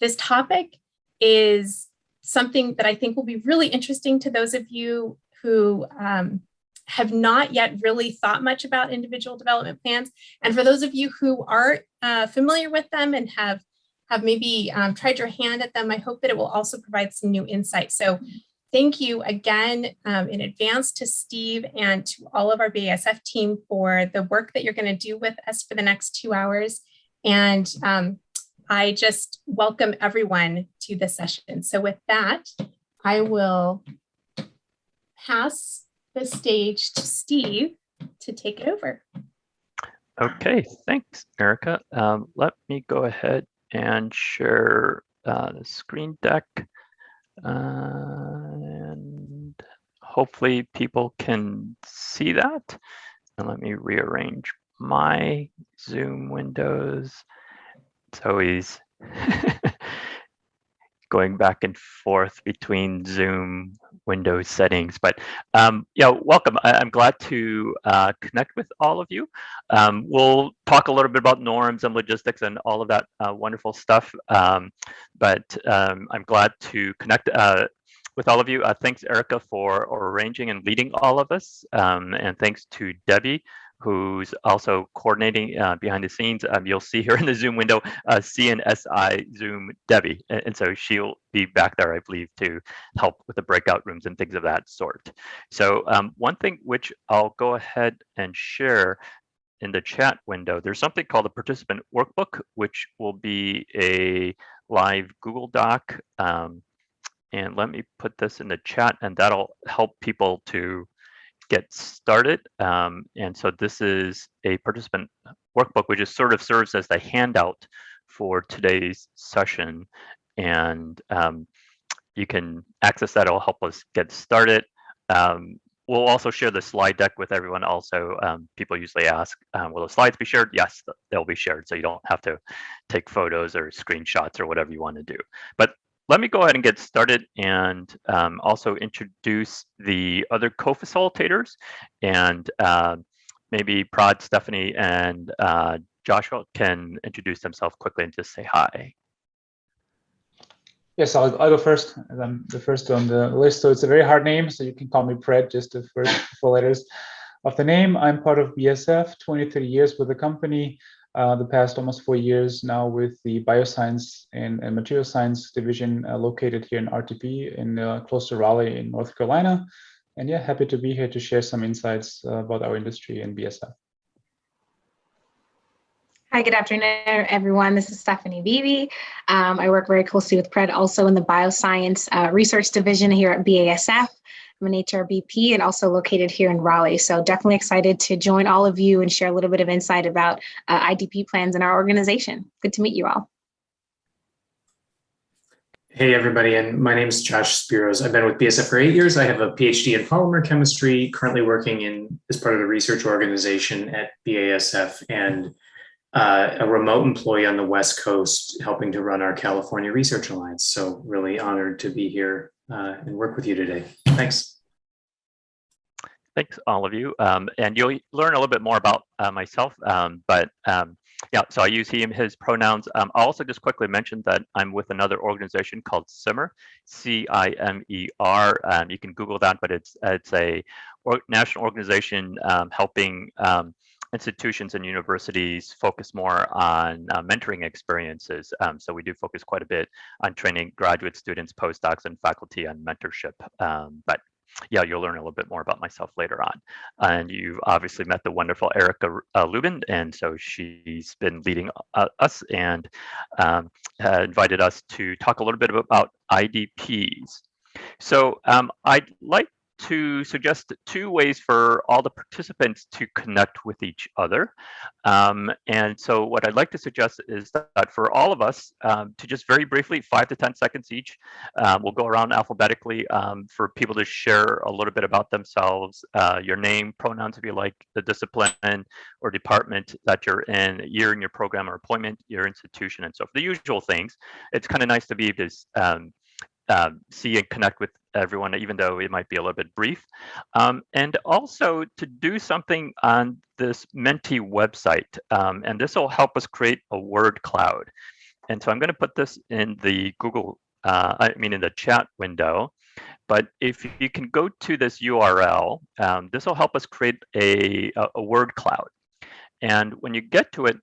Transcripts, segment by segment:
this topic is something that I think will be really interesting to those of you who have not yet really thought much about individual development plans. And for those of you who are familiar with them and have maybe tried your hand at them, I hope that it will also provide some new insight. So thank you again in advance to Steve and to all of our BASF team for the work that you're going to do with us for the next 2 hours. And I just welcome everyone to the session. So with that, I will pass the stage to Steve to take it over. Okay, thanks, Arica. Let me go ahead and share the screen deck. And hopefully people can see that. And let me rearrange my Zoom windows. It's always going back and forth between Zoom window settings, but yeah, welcome. I'm glad to connect with all of you. We'll talk a little bit about norms and logistics and all of that wonderful stuff, but I'm glad to connect with all of you. Thanks, Arica, for arranging and leading all of us, and thanks to Debbie, who's also coordinating behind the scenes. You'll see here in the Zoom window, CNSI Zoom Debbie. And so she'll be back there, I believe, to help with the breakout rooms and things of that sort. So one thing which I'll go ahead and share in the chat window, there's something called a participant workbook, which will be a live Google Doc. And let me put this in the chat, and that'll help people to get started. And so this is a participant workbook, which is sort of serves as the handout for today's session. And you can access that. It'll help us get started. We'll also share the slide deck with everyone also. People usually ask, will the slides be shared? Yes, they'll be shared. So you don't have to take photos or screenshots or whatever you want to do. But let me go ahead and get started and also introduce the other co-facilitators, and maybe Prad, Stephanie, and Joshua can introduce themselves quickly and just say hi. Yes, I'll go first. I'm the first on the list, so it's a very hard name, so you can call me Pred, just the first 4 letters of the name. I'm part of BASF, 30 years with the company. The past almost 4 years now with the bioscience and material science division located here in RTP in close to Raleigh in North Carolina. And yeah, happy to be here to share some insights about our industry and BASF. Hi, good afternoon, everyone. This is Stephanie Veve. I work very closely with Pred also in the bioscience research division here at BASF. I'm an HRBP and also located here in Raleigh. So definitely excited to join all of you and share a little bit of insight about IDP plans in our organization. Good to meet you all. Hey, everybody, and my name is Josh Speros. I've been with BASF for 8 years. I have a PhD in polymer chemistry, currently working as part of the research organization at BASF, and a remote employee on the West Coast helping to run our California Research Alliance. So really honored to be here and work with you today. Thanks. Thanks, all of you. And you'll learn a little bit more about myself, yeah, so I use he and his pronouns. I'll also just quickly mention that I'm with another organization called CIMER, C-I-M-E-R. You can Google that, but it's a national organization helping institutions and universities focus more on mentoring experiences. So we do focus quite a bit on training graduate students, postdocs, and faculty on mentorship. But yeah, you'll learn a little bit more about myself later on. And you've obviously met the wonderful Arica Lubin, and so she's been leading us and invited us to talk a little bit about IDPs. So I'd like to suggest 2 ways for all the participants to connect with each other. And so what I'd like to suggest is that for all of us to just very briefly, 5 to 10 seconds each, we'll go around alphabetically for people to share a little bit about themselves, your name, pronouns if you like, the discipline or department that you're in, year in your program or appointment, your institution, and so forth. The usual things. It's kind of nice to be able to see and connect with everyone, even though it might be a little bit brief. And also to do something on this Menti website. And this will help us create a word cloud. And so I'm going to put this in the Google, in the chat window. But if you can go to this URL, this will help us create a word cloud. And when you get to it,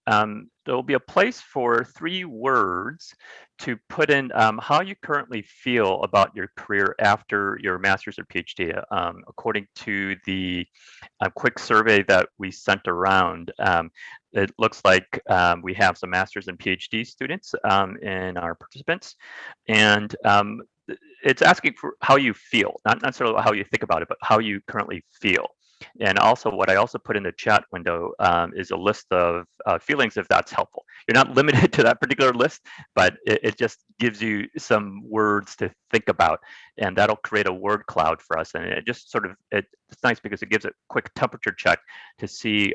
there'll be a place for 3 words to put in how you currently feel about your career after your master's or PhD. According to the quick survey that we sent around, it looks like we have some master's and PhD students in our participants. And it's asking for how you feel, not necessarily how you think about it, but how you currently feel. And also what I also put in the chat window is a list of feelings, if that's helpful. You're not limited to that particular list, but it just gives you some words to think about, and that'll create a word cloud for us. And it just sort of, it's nice because it gives a quick temperature check to see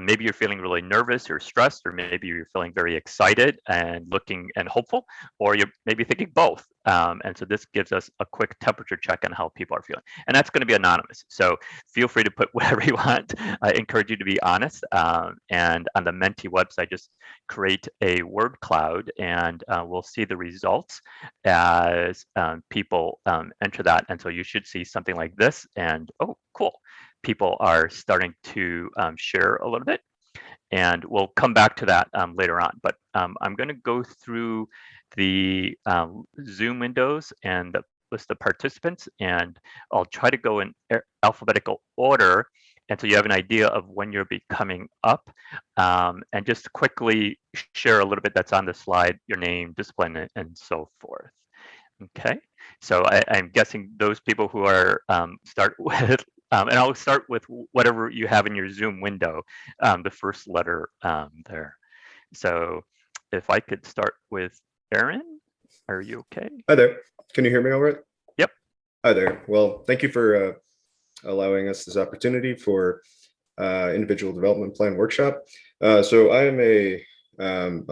maybe you're feeling really nervous or stressed, or maybe you're feeling very excited and looking and hopeful, or you're maybe thinking both. And so this gives us a quick temperature check on how people are feeling. And that's going to be anonymous. So feel free to put whatever you want. I encourage you to be honest. And on the Menti website, just create a word cloud, and we'll see the results as people enter that. And so you should see something like this. And oh, cool. People are starting to share a little bit, and we'll come back to that later on. But I'm going to go through the Zoom windows and the list of participants, and I'll try to go in alphabetical order, and so you have an idea of when you'll be coming up, and just quickly share a little bit that's on the slide, your name, discipline, and so forth. Okay, so I'm guessing those people who are start with and I'll start with whatever you have in your Zoom window, the first letter there. So if I could start with Aaron, are you okay? Hi there. Can you hear me all right? Yep. Hi there. Well, thank you for allowing us this opportunity for individual development plan workshop. So I am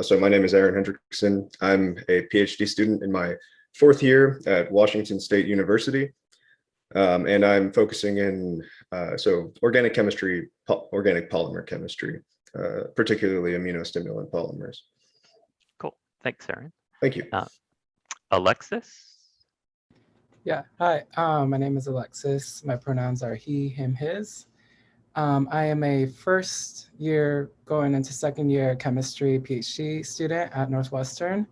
so my name is Aaron Hendrickson. I'm a PhD student in my 4th year at Washington State University. And I'm focusing in organic chemistry, organic polymer chemistry, particularly immunostimulant polymers. Cool. Thanks, Aaron. Thank you. Alexis? Yeah. Hi. My name is Alexis. My pronouns are he, him, his. I am a 1st year going into 2nd year chemistry PhD student at Northwestern.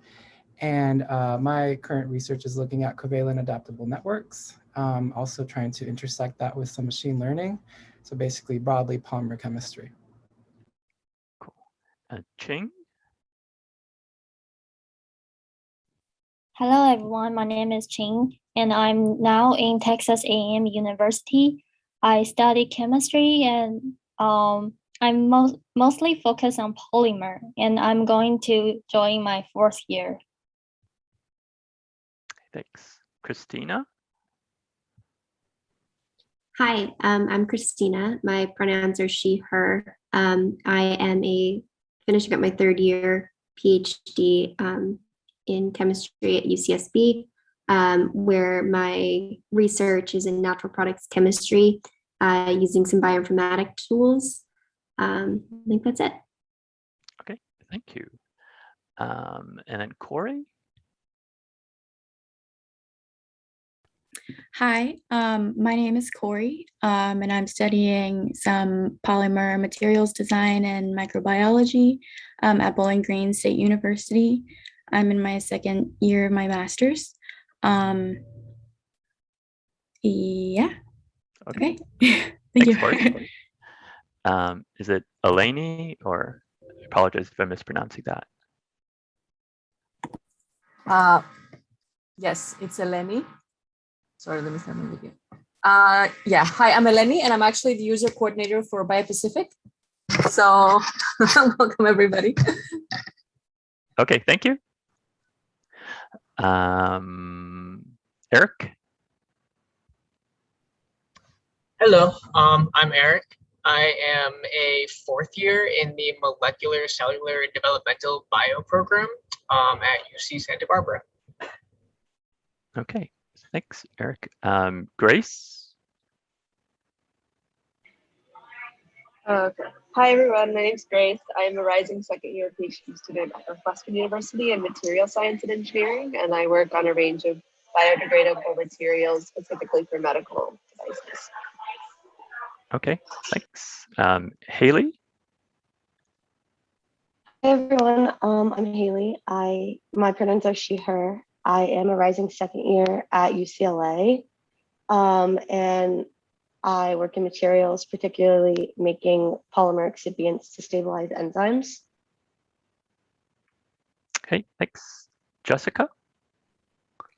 And my current research is looking at covalent adaptable networks, also trying to intersect that with some machine learning. So basically broadly polymer chemistry. Cool. Ching? Hello, everyone. My name is Ching, and I'm now in Texas A&M University. I study chemistry, and I'm mostly focused on polymer, and I'm going to join my 4th year. Thanks. Christina? Hi, I'm Christina. My pronouns are she, her. I am finishing up my 3rd year PhD in chemistry at UCSB, where my research is in natural products chemistry using some bioinformatic tools. I think that's it. Okay, thank you. And then Corey? Hi, my name is Corey, and I'm studying some polymer materials design and microbiology at Bowling Green State University. I'm in my 2nd year of my master's. Yeah. Okay. Thank you. Corey. Is it Eleni, or I apologize if I'm mispronouncing that? Yes, it's Eleni. Sorry, let me start my video. Yeah, hi, I'm Eleni, and I'm actually the user coordinator for BioPACIFIC. So welcome, everybody. Okay, thank you. Eric? Hello, I'm Eric. I am a 4th year in the Molecular, Cellular, and Developmental Bio program at UC Santa Barbara. Okay, thanks, Eric. Grace? Okay. Hi everyone, my name is Grace. I am a rising second year PhD student at Northwestern University in material science and engineering, and I work on a range of biodegradable materials specifically for medical devices. Okay, thanks. Haley? Hey everyone, I'm Haley. My pronouns are she, her. I am a rising second year at UCLA, and I work in materials, particularly making polymer excipients to stabilize enzymes. Okay, thanks. Jessica?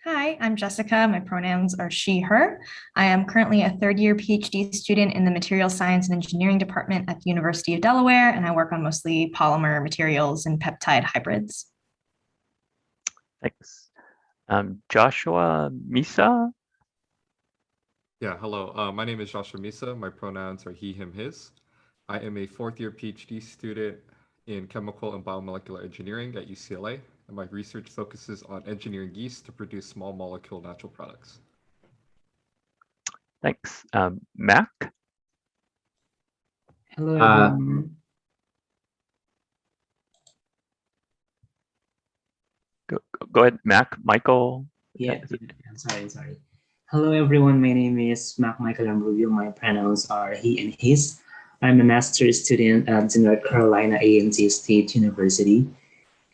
Hi, I'm Jessica. My pronouns are she, her. I am currently a third year PhD student in the Material Science and Engineering Department at the University of Delaware, and I work on mostly polymer materials and peptide hybrids. Thanks. Joshua Misa? Yeah, hello. My name is Joshua Misa. My pronouns are he, him, his. I am a fourth year PhD student in chemical and biomolecular engineering at UCLA, and my research focuses on engineering yeast to produce small molecule natural products. Thanks. Mac? Hello, everyone. Go ahead, Mac. Michael? Sorry. Hello, everyone. My name is Michael Ambruvio. My pronouns are he and his. I'm a master's student at the North Carolina A&T State University,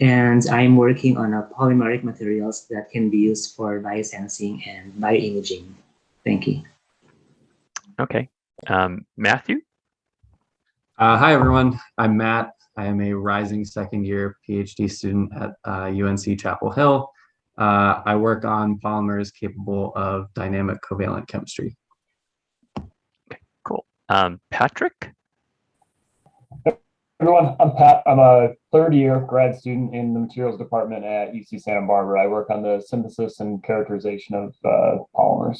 and I'm working on a polymeric materials that can be used for biosensing and bioimaging. Thank you. Okay. Matthew? Hi, everyone. I'm Matt. I am a rising second year PhD student at UNC Chapel Hill. I work on polymers capable of dynamic covalent chemistry. Okay, cool. Patrick? Everyone, I'm Pat. I'm a third year grad student in the materials department at UC Santa Barbara. I work on the synthesis and characterization of polymers.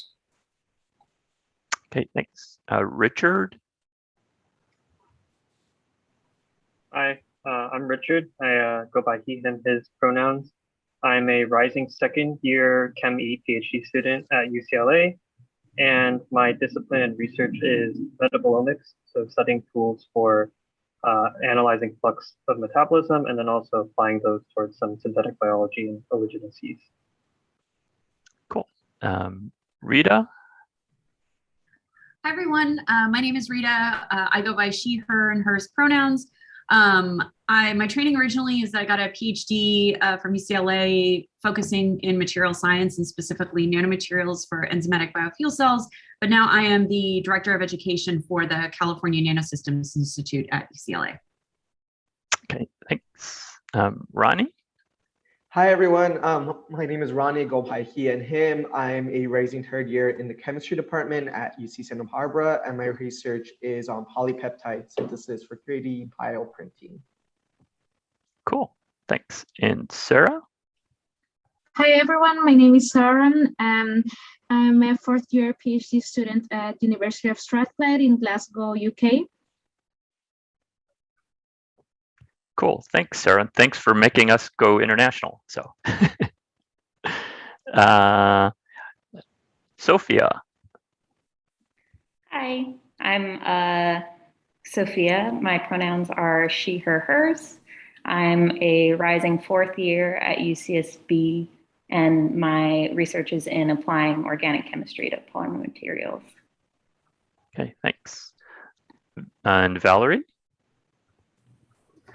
Okay, thanks. Richard? Hi, I'm Richard. I go by he, him, his pronouns. I'm a rising second year Chem E PhD student at UCLA, and my discipline and research is metabolomics, so studying tools for analyzing flux of metabolism and then also applying those towards some synthetic biology and oleaginous. Cool. Rita? Hi, everyone. My name is Rita. I go by she, her, and hers pronouns. My training originally is that I got a PhD from UCLA focusing in material science and specifically nanomaterials for enzymatic biofuel cells. But now I am the Director of Education for the California Nanosystems Institute at UCLA. Okay, thanks. Ronnie? Hi, everyone. My name is Ronnie. Go by he and him. I'm a rising third year in the chemistry department at UC Santa Barbara, and my research is on polypeptide synthesis for 3D bioprinting. Cool, thanks. And Sarah? Hi, everyone. My name is Sharon. I'm a fourth year PhD student at University of Strathclyde in Glasgow, UK. Cool, thanks, Sarah. Thanks for making us go international. So, Sophia. Hi, I'm Sophia. My pronouns are she, her, hers. I'm a rising fourth year at UCSB, and my research is in applying organic chemistry to polymer materials. Okay, thanks. And Valerie?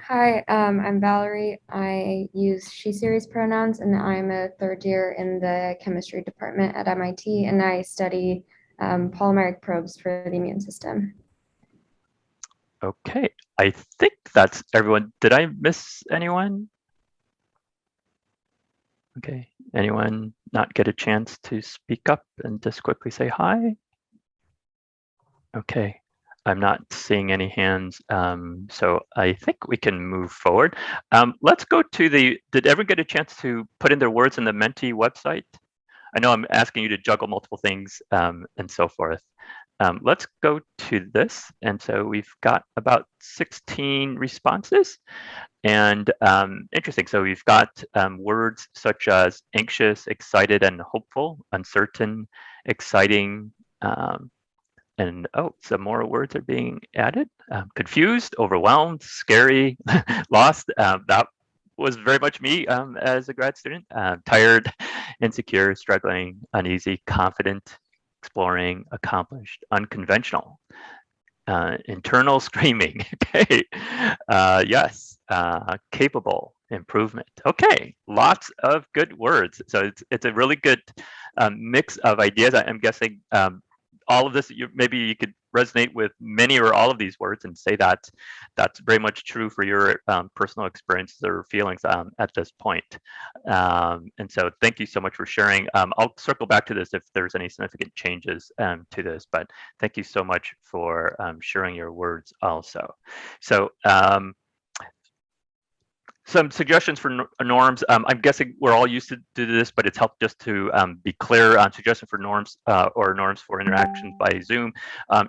Hi, I'm Valerie. I use she series pronouns, and I'm a third year in the chemistry department at MIT, and I study polymeric probes for the immune system. Okay, I think that's everyone. Did I miss anyone? Okay, anyone not get a chance to speak up and just quickly say hi? Okay. I'm not seeing any hands, so I think we can move forward. Let's go to did everyone get a chance to put in their words in the Menti website? I know I'm asking you to juggle multiple things and so forth. Let's go to this. And so we've got about 16 responses. And interesting, so we've got words such as anxious, excited, and hopeful, uncertain, exciting, and oh, some more words are being added. Confused, overwhelmed, scary, lost. That was very much me as a grad student. Tired, insecure, struggling, uneasy, confident, exploring, accomplished, unconventional. Internal screaming. Okay. Yes. Capable, improvement. Okay. Lots of good words. So it's a really good mix of ideas. I'm guessing all of this, maybe you could resonate with many or all of these words and say that that's very much true for your personal experiences or feelings at this point. And so thank you so much for sharing. I'll circle back to this if there's any significant changes to this, but thank you so much for sharing your words also. So some suggestions for norms. I'm guessing we're all used to do this, but it's helped just to be clear on suggestion for norms or norms for interactions by Zoom.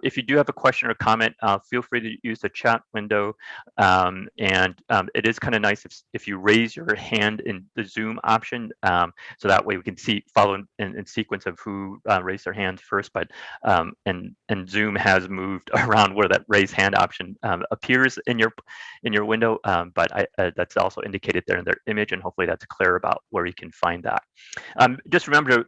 If you do have a question or comment, feel free to use the chat window. And it is kind of nice if you raise your hand in the Zoom option, so that way we can follow in sequence of who raised their hands first. But and Zoom has moved around where that raise hand option appears in your window, but that's also indicated there in their image, and hopefully that's clear about where you can find that. Just remember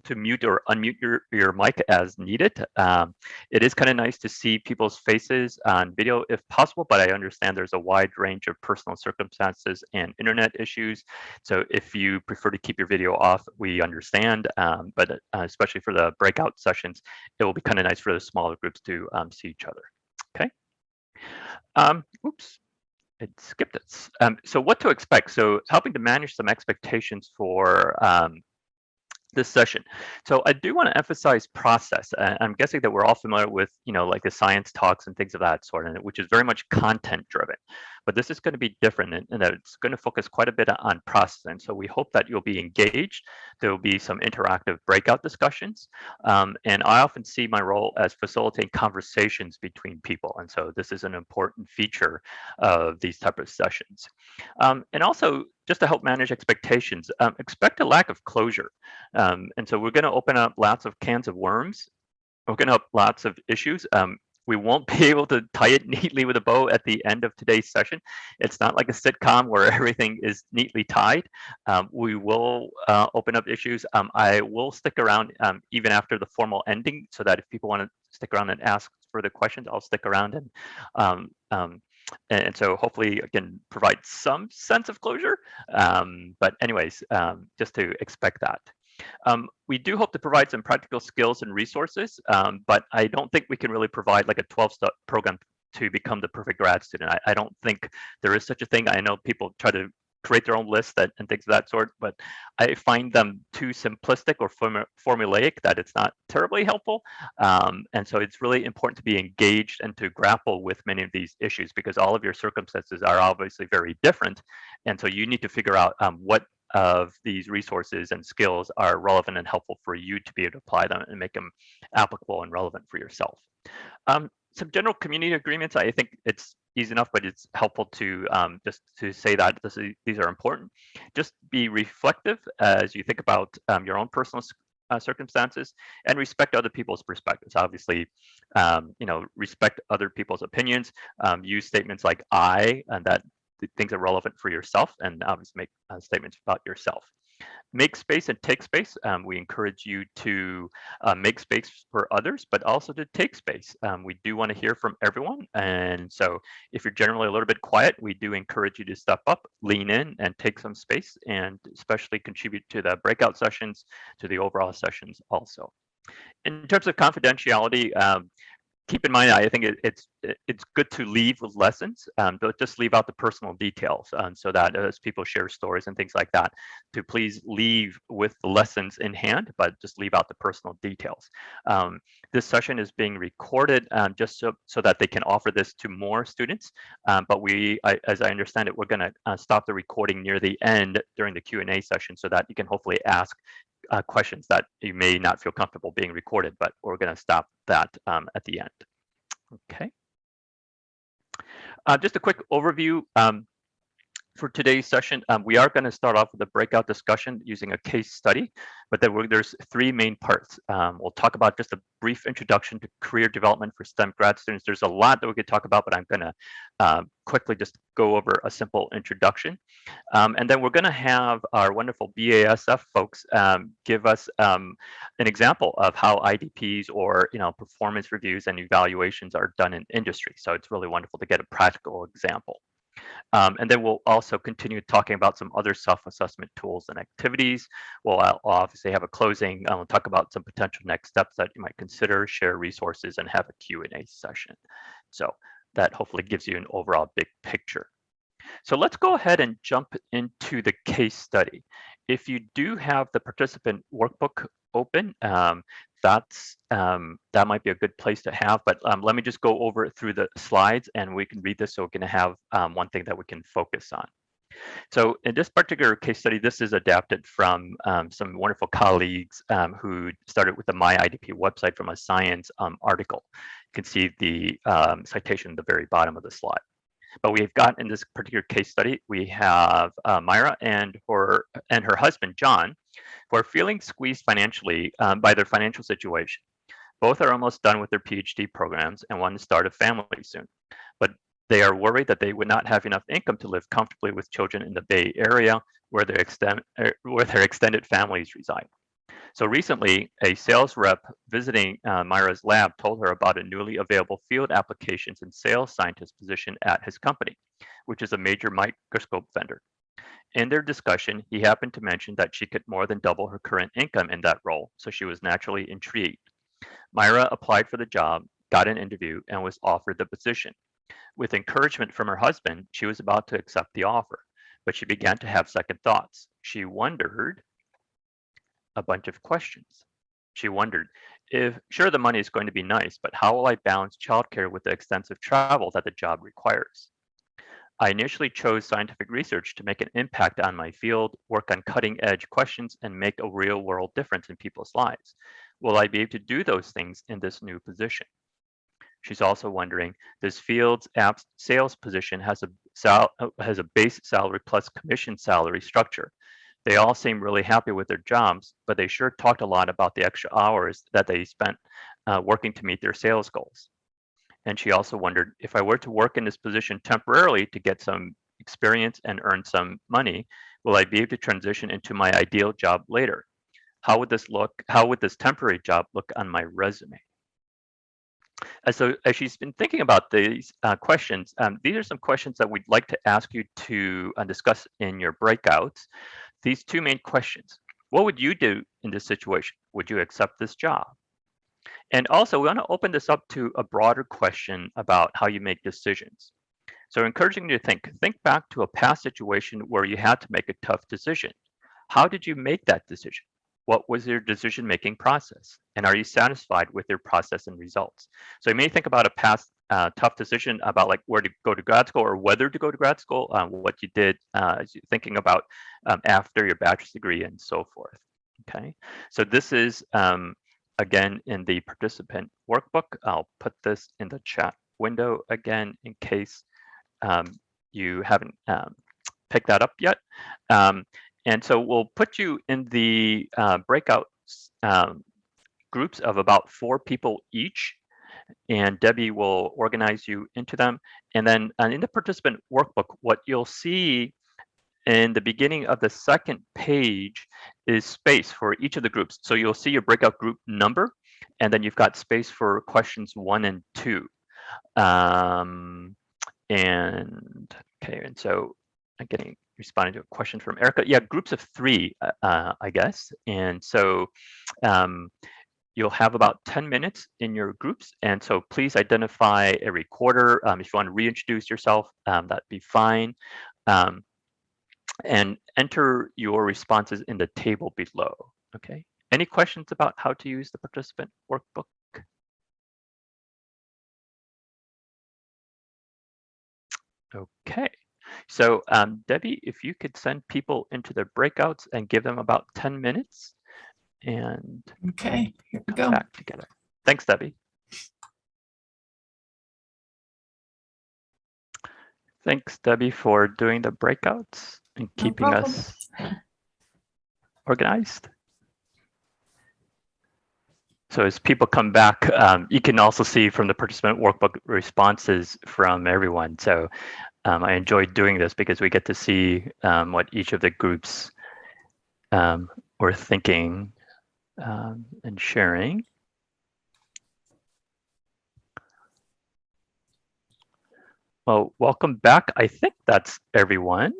to mute or unmute your mic as needed. It is kind of nice to see people's faces on video if possible, but I understand there's a wide range of personal circumstances and internet issues. So if you prefer to keep your video off, we understand, but especially for the breakout sessions, it will be kind of nice for the smaller groups to see each other. Okay. Oops. It skipped it. So what to expect? So helping to manage some expectations for this session. So I do want to emphasize process. I'm guessing that we're all familiar with, like the science talks and things of that sort, and which is very much content driven. But this is going to be different, and that it's going to focus quite a bit on process. And so we hope that you'll be engaged. There will be some interactive breakout discussions. And I often see my role as facilitating conversations between people. And so this is an important feature of these type of sessions. And also, just to help manage expectations, expect a lack of closure. And so we're going to open up lots of cans of worms. We're going to have lots of issues. We won't be able to tie it neatly with a bow at the end of today's session. It's not like a sitcom where everything is neatly tied. We will open up issues. I will stick around even after the formal ending, so that if people want to stick around and ask further questions, I'll stick around and so hopefully I can provide some sense of closure. But anyways, just to expect that. We do hope to provide some practical skills and resources, but I don't think we can really provide like a 12-step program to become the perfect grad student. I don't think there is such a thing. I know people try to create their own lists and things of that sort, but I find them too simplistic or formulaic that it's not terribly helpful. And so it's really important to be engaged and to grapple with many of these issues, because all of your circumstances are obviously very different. And so you need to figure out what of these resources and skills are relevant and helpful for you to be able to apply them and make them applicable and relevant for yourself. Some general community agreements, I think it's easy enough, but it's helpful to just to say that these are important. Just be reflective as you think about your own personal circumstances, and respect other people's perspectives. Obviously, respect other people's opinions. Use statements like "I" and that things are relevant for yourself, and obviously make statements about yourself. Make space and take space. We encourage you to make space for others, but also to take space. We do want to hear from everyone. And so if you're generally a little bit quiet, we do encourage you to step up, lean in, and take some space, and especially contribute to the breakout sessions, to the overall sessions also. In terms of confidentiality, keep in mind, I think it's good to leave with lessons, but just leave out the personal details, so that as people share stories and things like that, to please leave with the lessons in hand, but just leave out the personal details. This session is being recorded just so that they can offer this to more students, but as I understand it, we're going to stop the recording near the end during the Q&A session, so that you can hopefully ask questions that you may not feel comfortable being recorded, but we're going to stop that at the end. Okay. Just a quick overview. For today's session, we are going to start off with a breakout discussion using a case study, but there's three main parts. We'll talk about just a brief introduction to career development for STEM grad students. There's a lot that we could talk about, but I'm going to quickly just go over a simple introduction. And then we're going to have our wonderful BASF folks give us an example of how IDPs or performance reviews and evaluations are done in industry. So it's really wonderful to get a practical example. And then we'll also continue talking about some other self-assessment tools and activities. We'll obviously have a closing. We'll talk about some potential next steps that you might consider, share resources, and have a Q&A session. So that hopefully gives you an overall big picture. So let's go ahead and jump into the case study. If you do have the participant workbook open, that might be a good place to have, but let me just go over it through the slides and we can read this so we can have one thing that we can focus on. So in this particular case study, this is adapted from some wonderful colleagues who started with the MyIDP website from a science article. You can see the citation at the very bottom of the slide. But we've got in this particular case study, we have Myra and her husband, John, who are feeling squeezed financially by their financial situation. Both are almost done with their PhD programs and want to start a family soon. But they are worried that they would not have enough income to live comfortably with children in the Bay Area where their extended families reside. So recently, a sales rep visiting Myra's lab told her about a newly available field applications and sales scientist position at his company, which is a major microscope vendor. In their discussion, he happened to mention that she could more than double her current income in that role, so she was naturally intrigued. Myra applied for the job, got an interview, and was offered the position. With encouragement from her husband, she was about to accept the offer, but she began to have second thoughts. She wondered a bunch of questions. She wondered, sure, the money is going to be nice, but how will I balance childcare with the extensive travel that the job requires? I initially chose scientific research to make an impact on my field, work on cutting edge questions, and make a real world difference in people's lives. Will I be able to do those things in this new position? She's also wondering, this field's sales position has a base salary plus commission salary structure. They all seem really happy with their jobs, but they sure talked a lot about the extra hours that they spent working to meet their sales goals. And she also wondered, if I were to work in this position temporarily to get some experience and earn some money, will I be able to transition into my ideal job later? How would this look? How would this temporary job look on my resume? So as she's been thinking about these questions, these are some questions that we'd like to ask you to discuss in your breakouts. These two main questions. What would you do in this situation? Would you accept this job? And also, we want to open this up to a broader question about how you make decisions. So encouraging you to think back to a past situation where you had to make a tough decision. How did you make that decision? What was your decision-making process? And are you satisfied with your process and results? So you may think about a past tough decision about like where to go to grad school or whether to go to grad school, what you did thinking about after your bachelor's degree and so forth. Okay, so this is again in the participant workbook. I'll put this in the chat window again in case you haven't picked that up yet. And so we'll put you in the breakout groups of about 4 people each, and Debbie will organize you into them. And then in the participant workbook, what you'll see in the beginning of the second page is space for each of the groups. So you'll see your breakout group number, and then you've got space for questions 1 and 2. And so I'm responding to a question from Arica. Yeah, groups of 3, I guess. And so you'll have about 10 minutes in your groups. And so please identify a recorder. If you want to reintroduce yourself, that'd be fine. And enter your responses in the table below. Okay. Any questions about how to use the participant workbook? Okay. So Debbie, if you could send people into their breakouts and give them about 10 minutes. And okay, here we go. Back together. Thanks, Debbie. Thanks, Debbie, for doing the breakouts and keeping us organized. So as people come back, you can also see from the participant workbook responses from everyone. So I enjoyed doing this because we get to see what each of the groups were thinking and sharing. Well, welcome back. I think that's everyone.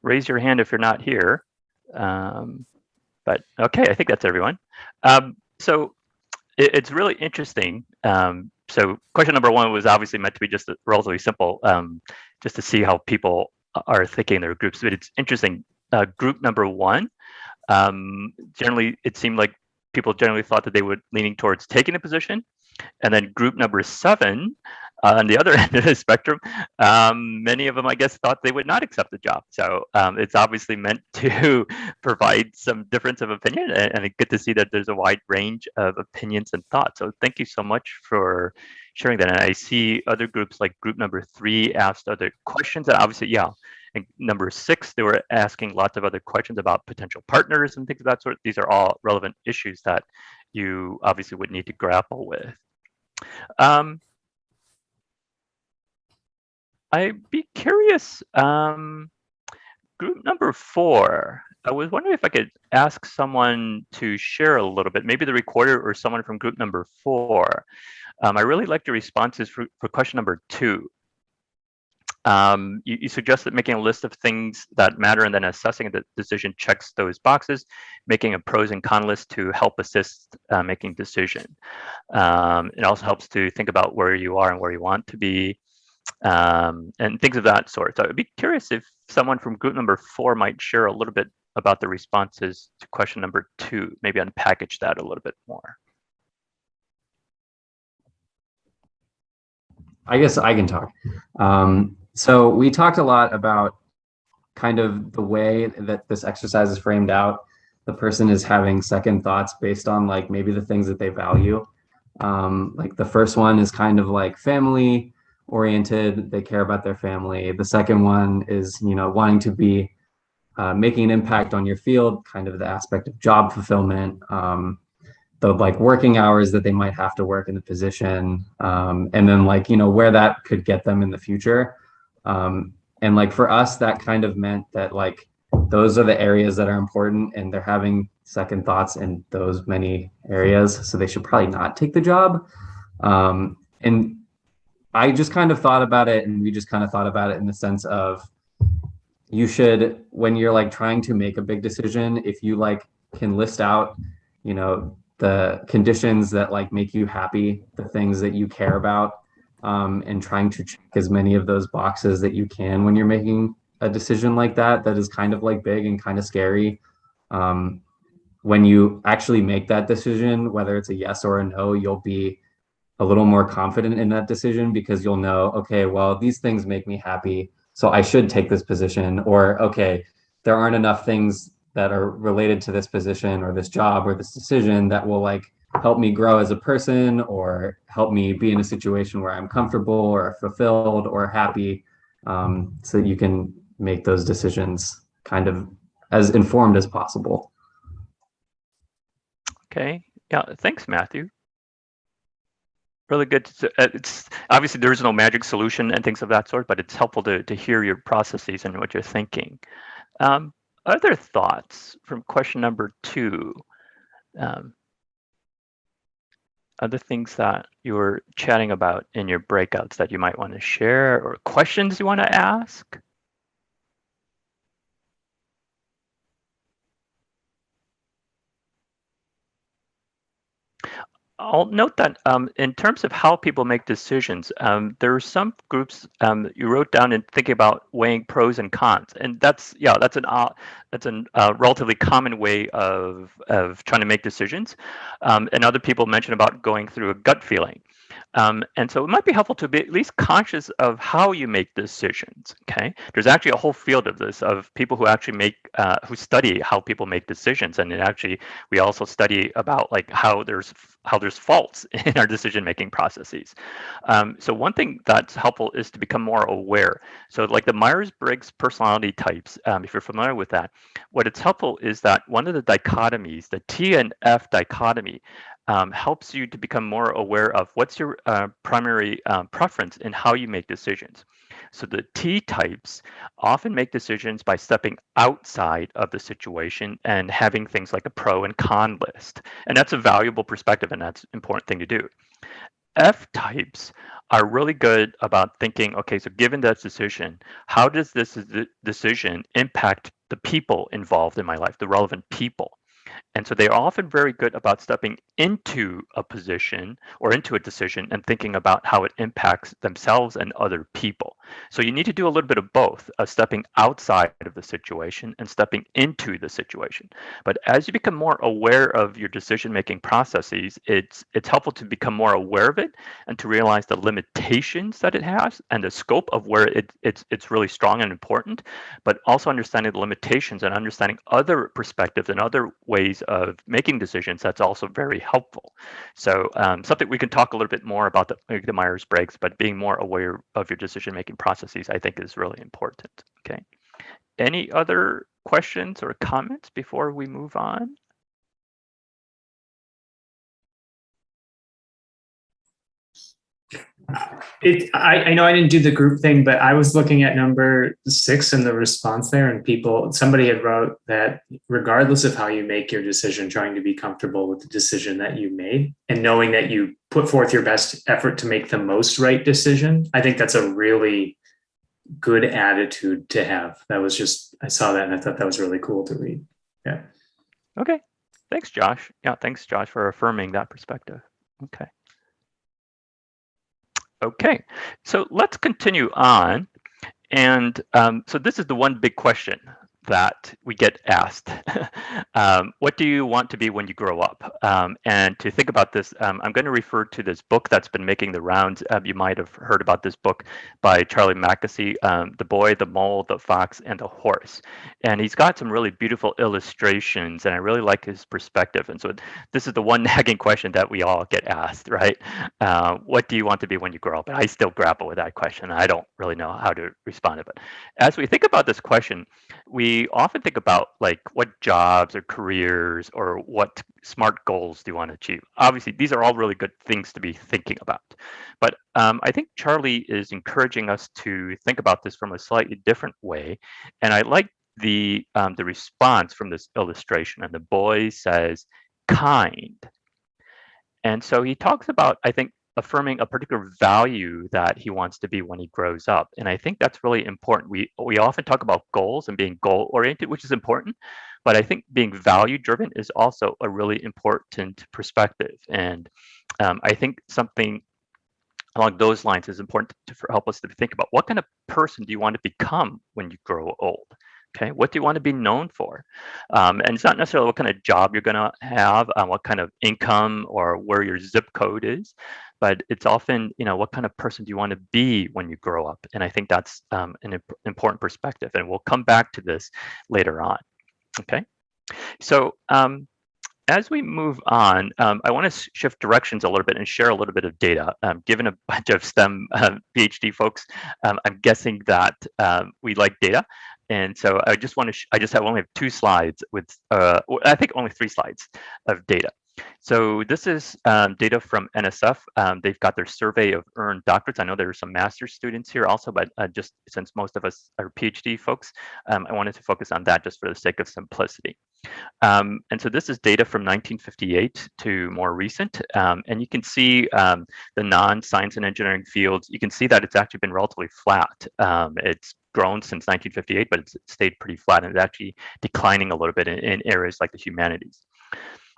Raise your hand if you're not here. But okay, I think that's everyone. So it's really interesting. So question number one was obviously meant to be just relatively simple, just to see how people are thinking in their groups. But it's interesting. Group number one, generally, it seemed like people generally thought that they were leaning towards taking a position. And then group number 7, on the other end of the spectrum, many of them, I guess, thought they would not accept the job. So it's obviously meant to provide some difference of opinion, and it's good to see that there's a wide range of opinions and thoughts. So thank you so much for sharing that. And I see other groups like group number 3 asked other questions, and obviously, yeah. And number 6, they were asking lots of other questions about potential partners and things of that sort. These are all relevant issues that you obviously would need to grapple with. I'd be curious, group number 4, I was wondering if I could ask someone to share a little bit, maybe the recorder or someone from group number 4. I really liked your responses for question number 2. You suggested making a list of things that matter and then assessing the decision checks those boxes, making a pros and cons list to help assist making decision. It also helps to think about where you are and where you want to be, and things of that sort. So I'd be curious if someone from group number 4 might share a little bit about the responses to question number 2, maybe unpackage that a little bit more. I guess I can talk. So we talked a lot about kind of the way that this exercise is framed out. The person is having second thoughts based on like maybe the things that they value. Like the first one is kind of like family oriented. They care about their family. The second one is, you know, wanting to be making an impact on your field, kind of the aspect of job fulfillment. The like working hours that they might have to work in the position, and then like, you know, where that could get them in the future. And like for us, that kind of meant that like those are the areas that are important and they're having second thoughts in those many areas. So they should probably not take the job. And I just kind of thought about it, and we just kind of thought about it in the sense of you should, when you're like trying to make a big decision, if you like can list out, you know, the conditions that like make you happy, the things that you care about, and trying to check as many of those boxes that you can when you're making a decision like that is kind of like big and kind of scary. When you actually make that decision, whether it's a yes or a no, you'll be a little more confident in that decision because you'll know, okay, well, these things make me happy, so I should take this position. Or, okay, there aren't enough things that are related to this position or this job or this decision that will like help me grow as a person or help me be in a situation where I'm comfortable or fulfilled or happy, so that you can make those decisions kind of as informed as possible. Okay, yeah, thanks, Matthew. Really good. It's obviously there is no magic solution and things of that sort, but it's helpful to hear your processes and what you're thinking. Other thoughts from question number 2? Other things that you were chatting about in your breakouts that you might want to share, or questions you want to ask? I'll note that in terms of how people make decisions, there are some groups you wrote down in thinking about weighing pros and cons, and that's a relatively common way of trying to make decisions. And other people mentioned about going through a gut feeling. And so it might be helpful to be at least conscious of how you make decisions. Okay, there's actually a whole field of this, of people who actually make who study how people make decisions, and we also study about like how there's faults in our decision making processes. So one thing that's helpful is to become more aware. So like the Myers-Briggs personality types, if you're familiar with that, what it's helpful is that one of the dichotomies, the T and F dichotomy, helps you to become more aware of what's your primary preference in how you make decisions. So the T types often make decisions by stepping outside of the situation and having things like a pro and con list. And that's a valuable perspective, and that's an important thing to do. F types are really good about thinking, okay, so given that decision, how does this decision impact the people involved in my life, the relevant people? And so they're often very good about stepping into a position or into a decision and thinking about how it impacts themselves and other people. So you need to do a little bit of both, stepping outside of the situation and stepping into the situation. But as you become more aware of your decision-making processes, it's helpful to become more aware of it and to realize the limitations that it has and the scope of where it's really strong and important, but also understanding the limitations and understanding other perspectives and other ways of making decisions. That's also very helpful. So something we can talk a little bit more about the Myers-Briggs, but being more aware of your decision-making processes, I think, is really important. Okay. Any other questions or comments before we move on? I know I didn't do the group thing, but I was looking at number 6 in the response there, and somebody had wrote that regardless of how you make your decision, trying to be comfortable with the decision that you made and knowing that you put forth your best effort to make the most right decision. I think that's a really good attitude to have. I saw that and I thought that was really cool to read. Yeah. Okay. Thanks, Josh. Yeah, thanks, Josh, for affirming that perspective. Okay. Okay, so let's continue on. And so this is the one big question that we get asked. What do you want to be when you grow up? And to think about this, I'm going to refer to this book that's been making the rounds. You might have heard about this book by Charlie Mackesy, The Boy, the Mole, the Fox, and the Horse. And he's got some really beautiful illustrations, and I really like his perspective. And so this is the one nagging question that we all get asked, right? What do you want to be when you grow up? And I still grapple with that question. I don't really know how to respond to it. But as we think about this question, we often think about like what jobs or careers or what smart goals do you want to achieve. Obviously, these are all really good things to be thinking about. But I think Charlie is encouraging us to think about this from a slightly different way. And I like the response from this illustration. And the boy says, kind. And so he talks about, I think, affirming a particular value that he wants to be when he grows up. And I think that's really important. We often talk about goals and being goal oriented, which is important, but I think being value driven is also a really important perspective. And I think something along those lines is important to help us to think about what kind of person do you want to become when you grow old? Okay, what do you want to be known for? And it's not necessarily what kind of job you're going to have, what kind of income or where your zip code is, but it's often, what kind of person do you want to be when you grow up? And I think that's an important perspective. And we'll come back to this later on. Okay, so as we move on, I want to shift directions a little bit and share a little bit of data. Given a bunch of STEM PhD folks, I'm guessing that we like data. And so I just want to, I just only have 2 slides with, I think only 3 slides of data. So this is data from NSF. They've got their survey of earned doctorates. I know there are some master's students here also, but just since most of us are PhD folks, I wanted to focus on that just for the sake of simplicity. And so this is data from 1958 to more recent. And you can see the non-science and engineering fields. You can see that it's actually been relatively flat. It's grown since 1958, but it's stayed pretty flat, and it's actually declining a little bit in areas like the humanities.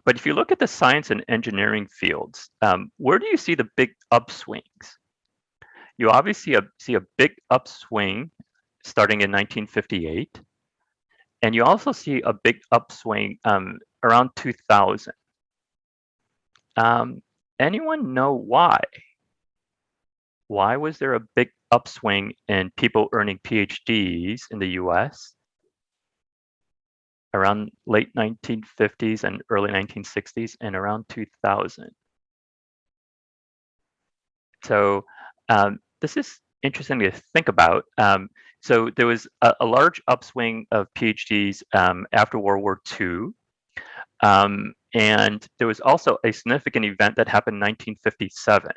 But if you look at the science and engineering fields, where do you see the big upswings? You obviously see a big upswing starting in 1958. And you also see a big upswing around 2000. Anyone know why? why was there a big upswing in people earning PhDs in the US around late 1950s and early 1960s and around 2000? So this is interesting to think about. So there was a large upswing of PhDs after World War II. And there was also a significant event that happened in 1957.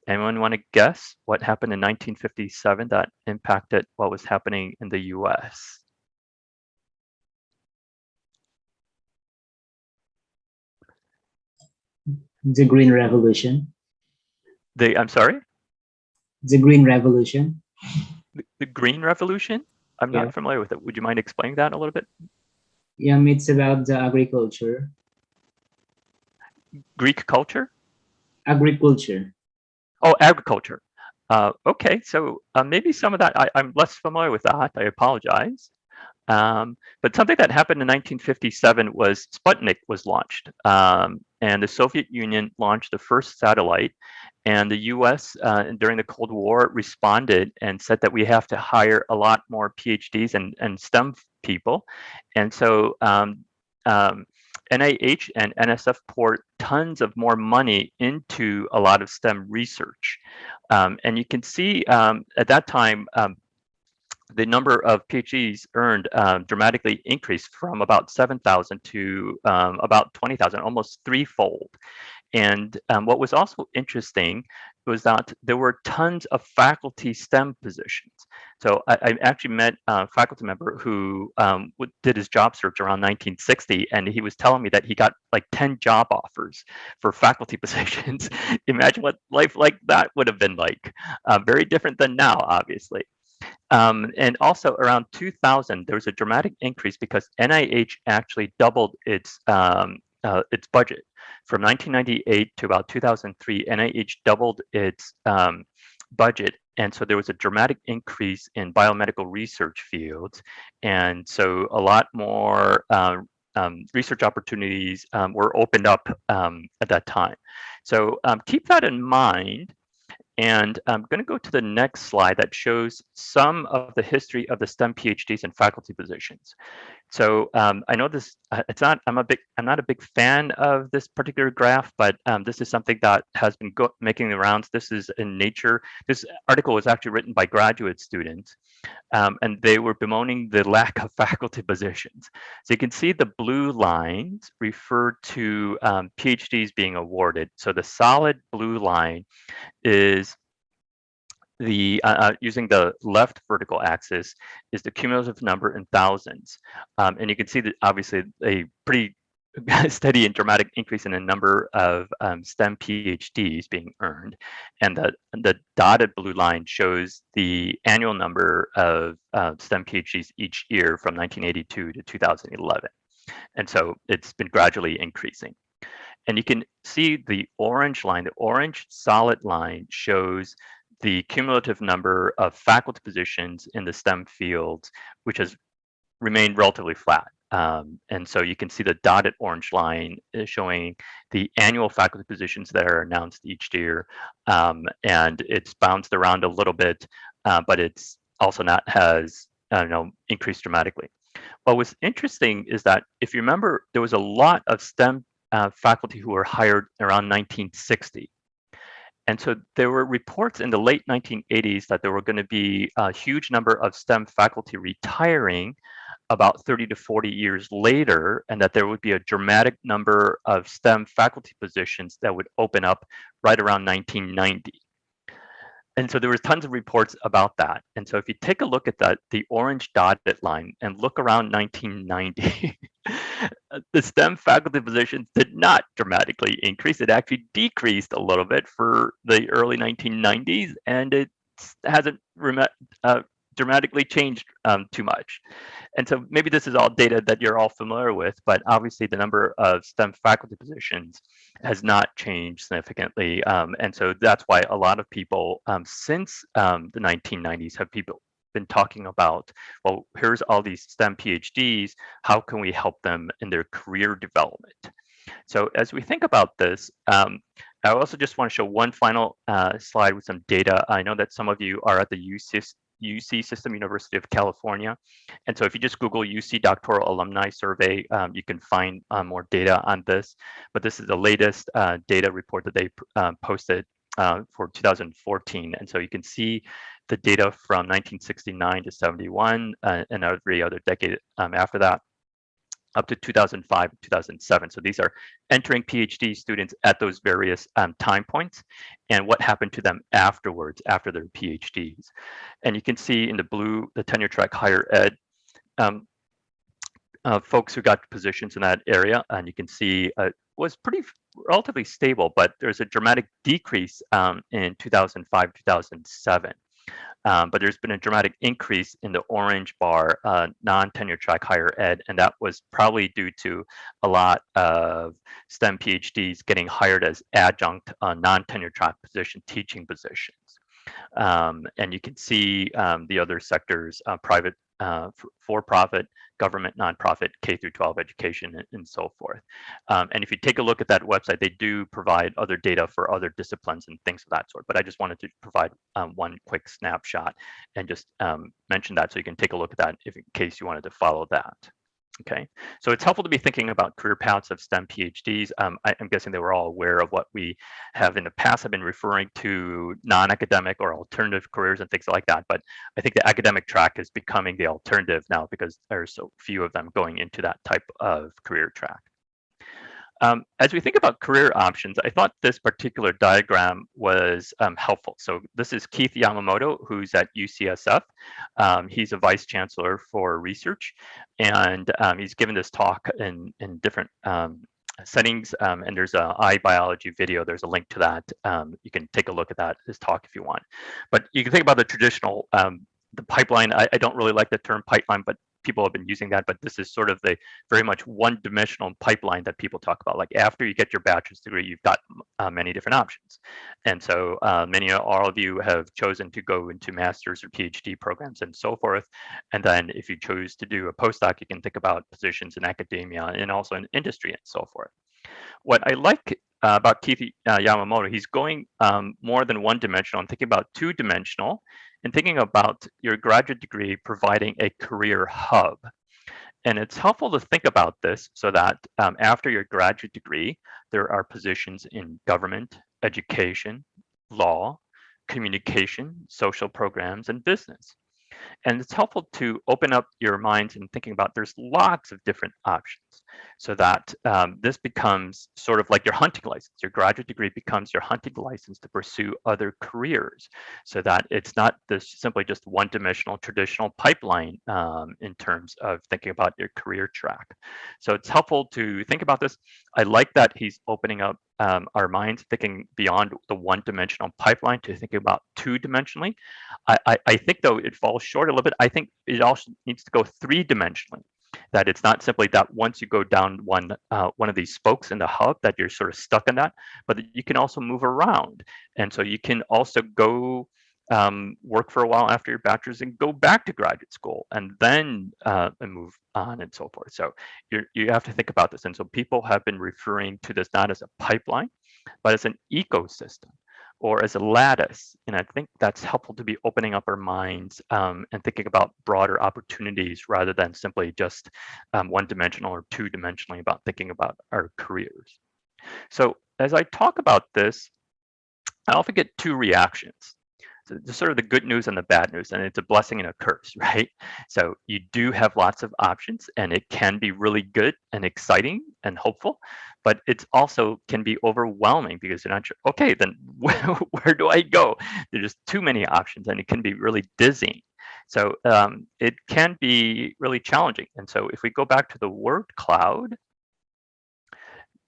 Anyone want to guess what happened in 1957 that impacted what was happening in the US? The Green Revolution. I'm sorry? The Green Revolution. The Green Revolution? I'm not familiar with it. Would you mind explaining that a little bit? Yeah, it's about the agriculture. Greek culture? Agriculture. Oh, agriculture. Okay, so maybe some of that, I'm less familiar with that. I apologize. But something that happened in 1957 was Sputnik was launched. And the Soviet Union launched the first satellite. And the US during the Cold War responded and said that we have to hire a lot more PhDs and STEM people. And so NIH and NSF poured tons of more money into a lot of STEM research. And you can see at that time, the number of PhDs earned dramatically increased from about 7,000 to about 20,000, almost threefold. And what was also interesting was that there were tons of faculty STEM positions. So I actually met a faculty member who did his job search around 1960, and he was telling me that he got like 10 job offers for faculty positions. Imagine what life like that would have been like. Very different than now, obviously. And also around 2000, there was a dramatic increase because NIH actually doubled its budget. From 1998 to about 2003, NIH doubled its budget. And so there was a dramatic increase in biomedical research fields. And so a lot more research opportunities were opened up at that time. So keep that in mind. And I'm going to go to the next slide that shows some of the history of the STEM PhDs and faculty positions. So I know this, I'm not a big fan of this particular graph, but this is something that has been making the rounds. This is in Nature. This article was actually written by graduate students, and they were bemoaning the lack of faculty positions. So you can see the blue lines refer to PhDs being awarded. So the solid blue line is the using the left vertical axis is the cumulative number in thousands. And you can see that obviously a pretty steady and dramatic increase in the number of STEM PhDs being earned. And the dotted blue line shows the annual number of STEM PhDs each year from 1982 to 2011. And so it's been gradually increasing. And you can see the orange line, the orange solid line shows the cumulative number of faculty positions in the STEM fields, which has remained relatively flat. And so you can see the dotted orange line is showing the annual faculty positions that are announced each year. And it's bounced around a little bit, but it's also not has increased dramatically. What was interesting is that if you remember, there was a lot of STEM faculty who were hired around 1960. And so there were reports in the late 1980s that there were going to be a huge number of STEM faculty retiring about 30 to 40 years later, and that there would be a dramatic number of STEM faculty positions that would open up right around 1990. And so there was tons of reports about that. And so if you take a look at that, the orange dotted line, and look around 1990, the STEM faculty positions did not dramatically increase. It actually decreased a little bit for the early 1990s, and it hasn't dramatically changed too much. And so maybe this is all data that you're all familiar with, but obviously the number of STEM faculty positions has not changed significantly. And so that's why a lot of people since the 1990s have been talking about, well, here's all these STEM PhDs, how can we help them in their career development? So as we think about this, I also just want to show one final slide with some data. I know that some of you are at the UC System University of California. And so if you just Google UC Doctoral Alumni Survey, you can find more data on this. But this is the latest data report that they posted for 2014. And so you can see the data from 1969 to 71 and every other decade after that, up to 2005, 2007. So these are entering PhD students at those various time points and what happened to them afterwards, after their PhDs. And you can see in the blue, the tenure track higher ed, folks who got positions in that area, and you can see was relatively stable, but there's a dramatic decrease in 2005, 2007. But there's been a dramatic increase in the orange bar, non-tenure track higher ed, and that was probably due to a lot of STEM PhDs getting hired as adjunct non-tenure track teaching positions. And you can see the other sectors, private, for-profit, government, nonprofit, K through 12 education, and so forth. And if you take a look at that website, they do provide other data for other disciplines and things of that sort. But I just wanted to provide one quick snapshot and just mention that so you can take a look at that if in case you wanted to follow that. Okay, so it's helpful to be thinking about career paths of STEM PhDs. I'm guessing they were all aware of what we have in the past. I've been referring to non-academic or alternative careers and things like that, but I think the academic track is becoming the alternative now because there are so few of them going into that type of career track. As we think about career options, I thought this particular diagram was helpful. So this is Keith Yamamoto, who's at UCSF. He's a vice chancellor for research, and he's given this talk in different settings, and there's a iBiology video. There's a link to that. You can take a look at his talk if you want. But you can think about the traditional, the pipeline. I don't really like the term pipeline, but people have been using that, but this is sort of the very much one-dimensional pipeline that people talk about. Like after you get your bachelor's degree, you've got many different options. And so all of you have chosen to go into master's or PhD programs and so forth. And then if you choose to do a postdoc, you can think about positions in academia and also in industry and so forth. What I like about Keith Yamamoto, he's going more than one-dimensional and thinking about two-dimensional and thinking about your graduate degree providing a career hub. And it's helpful to think about this so that after your graduate degree, there are positions in government, education, law, communication, social programs, and business. And it's helpful to open up your minds and thinking about there's lots of different options so that this becomes sort of like your hunting license. Your graduate degree becomes your hunting license to pursue other careers so that it's not this simply just one-dimensional traditional pipeline in terms of thinking about your career track. So it's helpful to think about this. I like that he's opening up our minds, thinking beyond the one-dimensional pipeline to thinking about two-dimensionally. I think, though, it falls short a little bit. I think it also needs to go three-dimensionally, that it's not simply that once you go down one of these spokes in the hub that you're sort of stuck in that, but that you can also move around. And so you can also go work for a while after your bachelor's and go back to graduate school and then move on and so forth. So you have to think about this. And so people have been referring to this not as a pipeline, but as an ecosystem or as a lattice. And I think that's helpful to be opening up our minds and thinking about broader opportunities rather than simply just one-dimensional or two-dimensionally about thinking about our careers. So as I talk about this, I often get two reactions. So there's sort of the good news and the bad news, and it's a blessing and a curse, right? So you do have lots of options, and it can be really good and exciting and hopeful, but it's also can be overwhelming because you're not sure, okay, then where do I go? There's just too many options, and it can be really dizzying. So it can be really challenging. And so if we go back to the word cloud,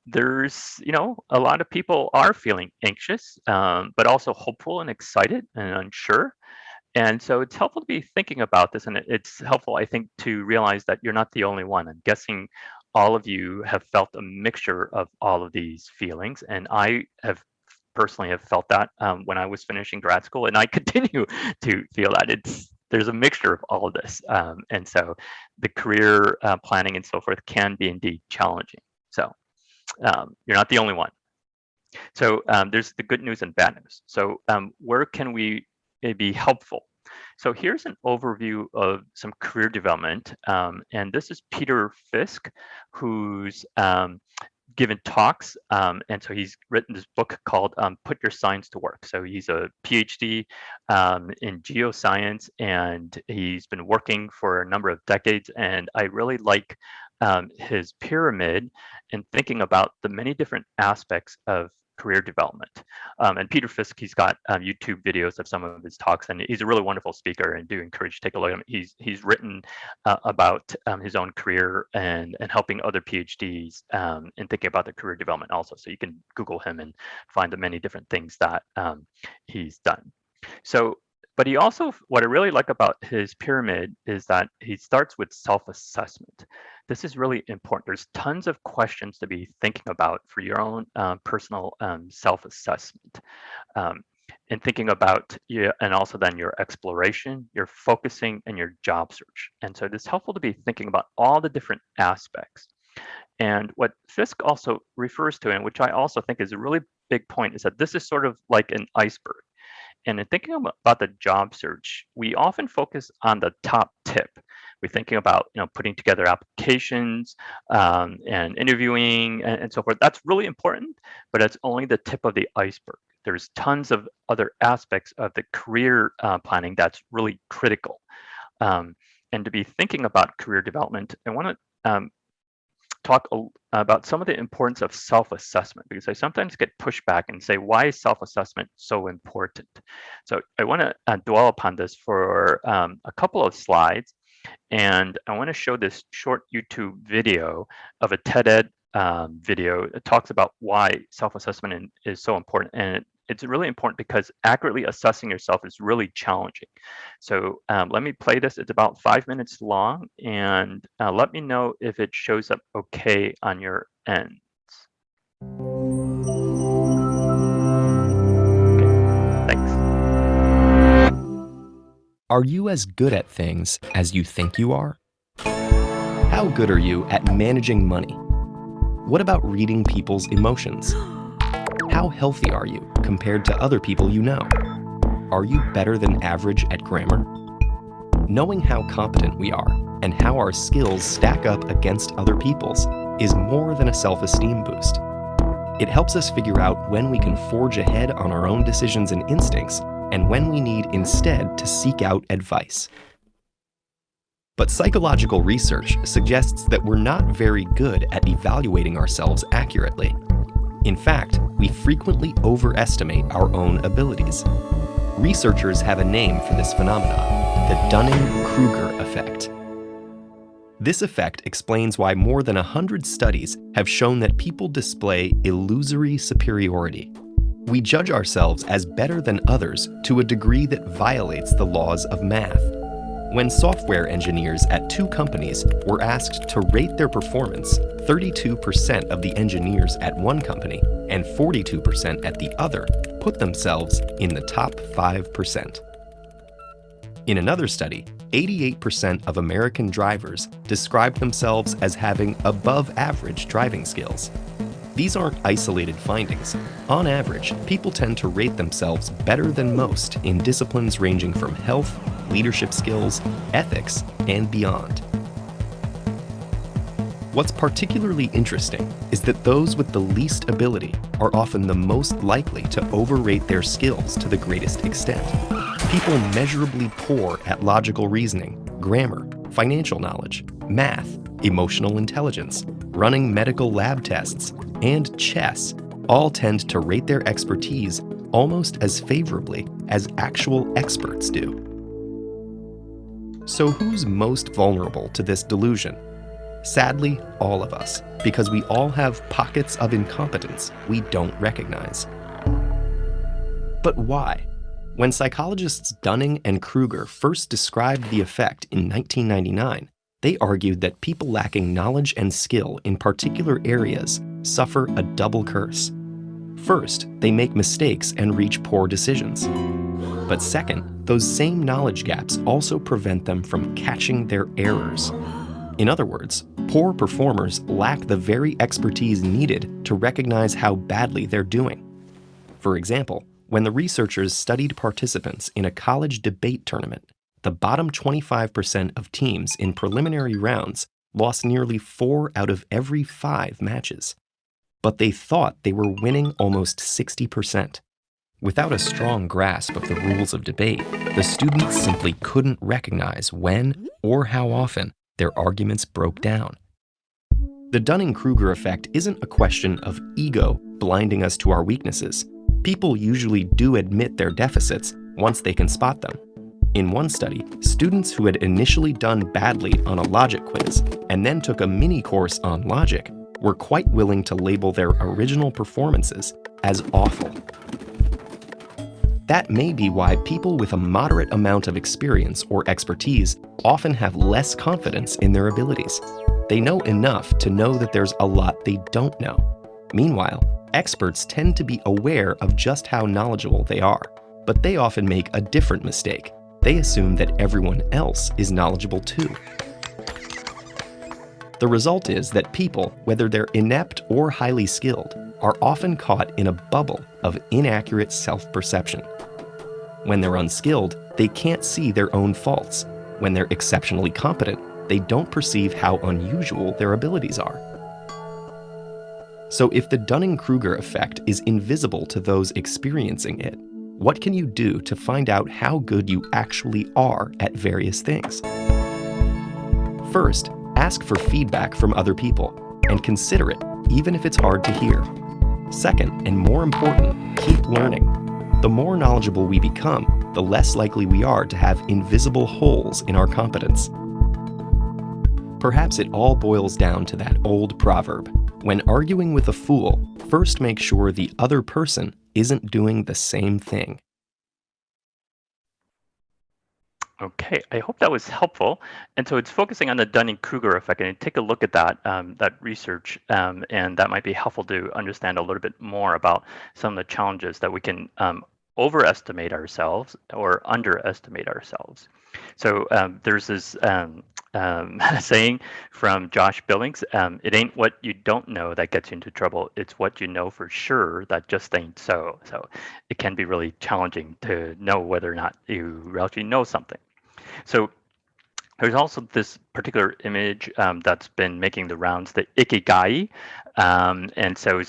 there's, a lot of people are feeling anxious, but also hopeful and excited and unsure. And so it's helpful to be thinking about this. And it's helpful, I think, to realize that you're not the only one. I'm guessing all of you have felt a mixture of all of these feelings. And I have personally have felt that when I was finishing grad school, and I continue to feel that there's a mixture of all of this. And so the career planning and so forth can be indeed challenging. So You're not the only one. So there's the good news and bad news. So where can we be helpful? So here's an overview of some career development. And this is Peter Fisk, who's given talks. And so he's written this book called Put Your Science to Work. So he's a PhD in geoscience, and he's been working for a number of decades. And I really like his pyramid and thinking about the many different aspects of career development. And Peter Fisk, he's got YouTube videos of some of his talks, and he's a really wonderful speaker, and do encourage you to take a look at him. He's written about his own career and helping other PhDs in thinking about their career development also. So you can Google him and find the many different things that he's done. So, but he also, what I really like about his pyramid is that he starts with self-assessment. This is really important. There's tons of questions to be thinking about for your own personal self-assessment. And thinking about, and also then your exploration, your focusing, and your job search. And so it's helpful to be thinking about all the different aspects. And what Fisk also refers to, and which I also think is a really big point, is that this is sort of like an iceberg. And in thinking about the job search, we often focus on the top tip. We're thinking about, putting together applications and interviewing and so forth. That's really important, but it's only the tip of the iceberg. There's tons of other aspects of the career planning that's really critical. And to be thinking about career development, I want to talk about some of the importance of self-assessment, because I sometimes get pushback and say, why is self-assessment so important? So I want to dwell upon this for a couple of slides. And I want to show this short YouTube video of a TED-Ed video. It talks about why self-assessment is so important. And it's really important because accurately assessing yourself is really challenging. So let me play this. It's about 5 minutes long, and let me know if it shows up okay on your ends. Okay, thanks. Are you as good at things as you think you are? How good are you at managing money? What about reading people's emotions? How healthy are you compared to other people you know? Are you better than average at grammar? Knowing how competent we are and how our skills stack up against other people's is more than a self-esteem boost. It helps us figure out when we can forge ahead on our own decisions and instincts, and when we need instead to seek out advice. But psychological research suggests that we're not very good at evaluating ourselves accurately. In fact, we frequently overestimate our own abilities. Researchers have a name for this phenomenon, the Dunning-Kruger effect. This effect explains why more than 100 studies have shown that people display illusory superiority. We judge ourselves as better than others to a degree that violates the laws of math. When software engineers at 2 companies were asked to rate their performance, 32% of the engineers at one company and 42% at the other put themselves in the top 5%. In another study, 88% of American drivers described themselves as having above-average driving skills. These aren't isolated findings. On average, people tend to rate themselves better than most in disciplines ranging from health, leadership skills, ethics, and beyond. What's particularly interesting is that those with the least ability are often the most likely to overrate their skills to the greatest extent. People measurably poor at logical reasoning, grammar, financial knowledge, math, emotional intelligence, running medical lab tests, and chess all tend to rate their expertise almost as favorably as actual experts do. So who's most vulnerable to this delusion? Sadly, all of us, because we all have pockets of incompetence we don't recognize. But why? When psychologists Dunning and Kruger first described the effect in 1999, they argued that people lacking knowledge and skill in particular areas suffer a double curse. First, they make mistakes and reach poor decisions. But second, those same knowledge gaps also prevent them from catching their errors. In other words, poor performers lack the very expertise needed to recognize how badly they're doing. For example, when the researchers studied participants in a college debate tournament, the bottom 25% of teams in preliminary rounds lost nearly 4 out of every 5 matches. But they thought they were winning almost 60%. Without a strong grasp of the rules of debate, the students simply couldn't recognize when or how often their arguments broke down. The Dunning-Kruger effect isn't a question of ego blinding us to our weaknesses. People usually do admit their deficits once they can spot them. In one study, students who had initially done badly on a logic quiz and then took a mini course on logic were quite willing to label their original performances as awful. That may be why people with a moderate amount of experience or expertise often have less confidence in their abilities. They know enough to know that there's a lot they don't know. Meanwhile, experts tend to be aware of just how knowledgeable they are, but they often make a different mistake. They assume that everyone else is knowledgeable too. The result is that people, whether they're inept or highly skilled, are often caught in a bubble of inaccurate self-perception. When they're unskilled, they can't see their own faults. When they're exceptionally competent, they don't perceive how unusual their abilities are. So if the Dunning-Kruger effect is invisible to those experiencing it, what can you do to find out how good you actually are at various things? First, ask for feedback from other people and consider it, even if it's hard to hear. Second, and more important, keep learning. The more knowledgeable we become, the less likely we are to have invisible holes in our competence. Perhaps it all boils down to that old proverb: when arguing with a fool, first make sure the other person isn't doing the same thing. Okay, I hope that was helpful. And so it's focusing on the Dunning-Kruger effect, and take a look at that that research, and that might be helpful to understand a little bit more about some of the challenges that we can overestimate ourselves or underestimate ourselves. So there's this saying from Josh Billings, it ain't what you don't know that gets you into trouble, it's what you know for sure that just ain't so. So it can be really challenging to know whether or not you actually know something. So there's also this particular image that's been making the rounds, the ikigai. And so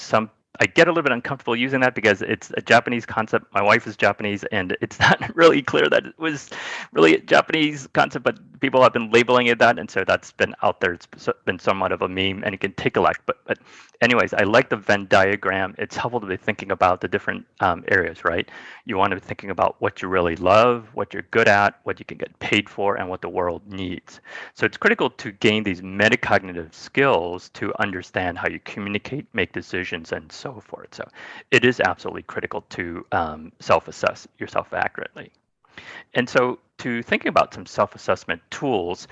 I get a little bit uncomfortable using that because it's a Japanese concept. My wife is Japanese, and it's not really clear that it was really a Japanese concept, but people have been labeling it that, and so that's been out there. It's been somewhat of a meme, and you can take a look. But anyways, I like the Venn diagram. It's helpful to be thinking about the different areas, right? You want to be thinking about what you really love, what you're good at, what you can get paid for, and what the world needs. So it's critical to gain these metacognitive skills to understand how you communicate, make decisions, and so forth. So it is absolutely critical to self-assess yourself accurately. And so to thinking about some self-assessment tools,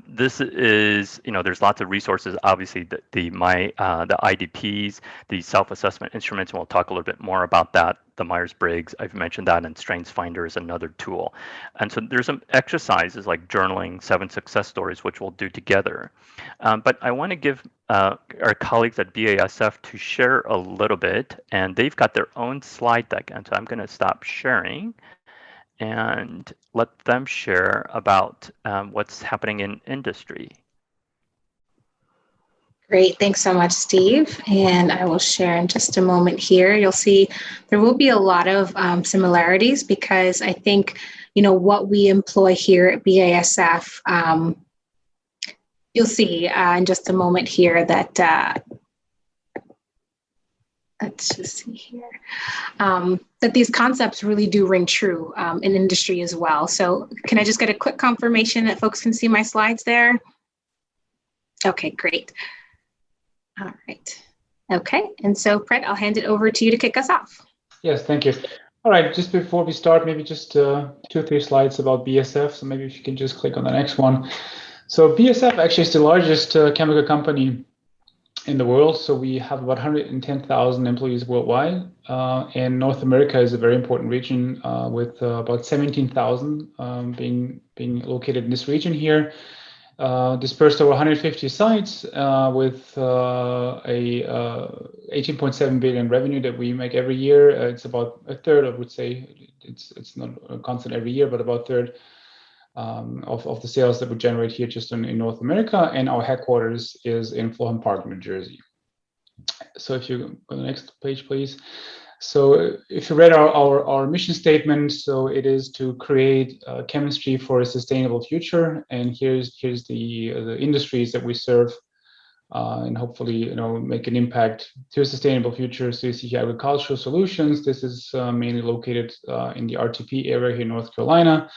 this is, there's lots of resources, obviously the IDPs, the self-assessment instruments, and we'll talk a little bit more about that. The Myers-Briggs, I've mentioned that, and StrengthsFinder is another tool. And so there's some exercises like journaling 7 success stories, which we'll do together. But I want to give our colleagues at BASF to share a little bit, and they've got their own slide deck. And so I'm going to stop sharing and let them share about what's happening in industry. Great, thanks so much, Steve. And I will share in just a moment here. You'll see there will be a lot of similarities because I think, what we employ here at BASF, you'll see in just a moment here that, let's just see here, that these concepts really do ring true in industry as well. So can I just get a quick confirmation that folks can see my slides there? Okay, great. All right. Okay, and so Pret, I'll hand it over to you to kick us off. Yes, thank you. All right, just before we start, maybe just 2 or 3 slides about BASF. So maybe if you can just click on the next one. So BASF actually is the largest chemical company in the world. So we have about 110,000 employees worldwide. And North America is a very important region with about 17,000 being located in this region here. dispersed over 150 sites with a 18.7 billion revenue that we make every year. It's about a third, I would say. It's not constant every year, but about a third of the sales that we generate here just in North America. And our headquarters is in Florham Park, New Jersey. So if you go to the next page, please. So if you read our mission statement, so it is to create chemistry for a sustainable future. And here's the industries that we serve, and hopefully make an impact to a sustainable future. So you see here agricultural solutions. This is mainly located in the RTP area here in North Carolina.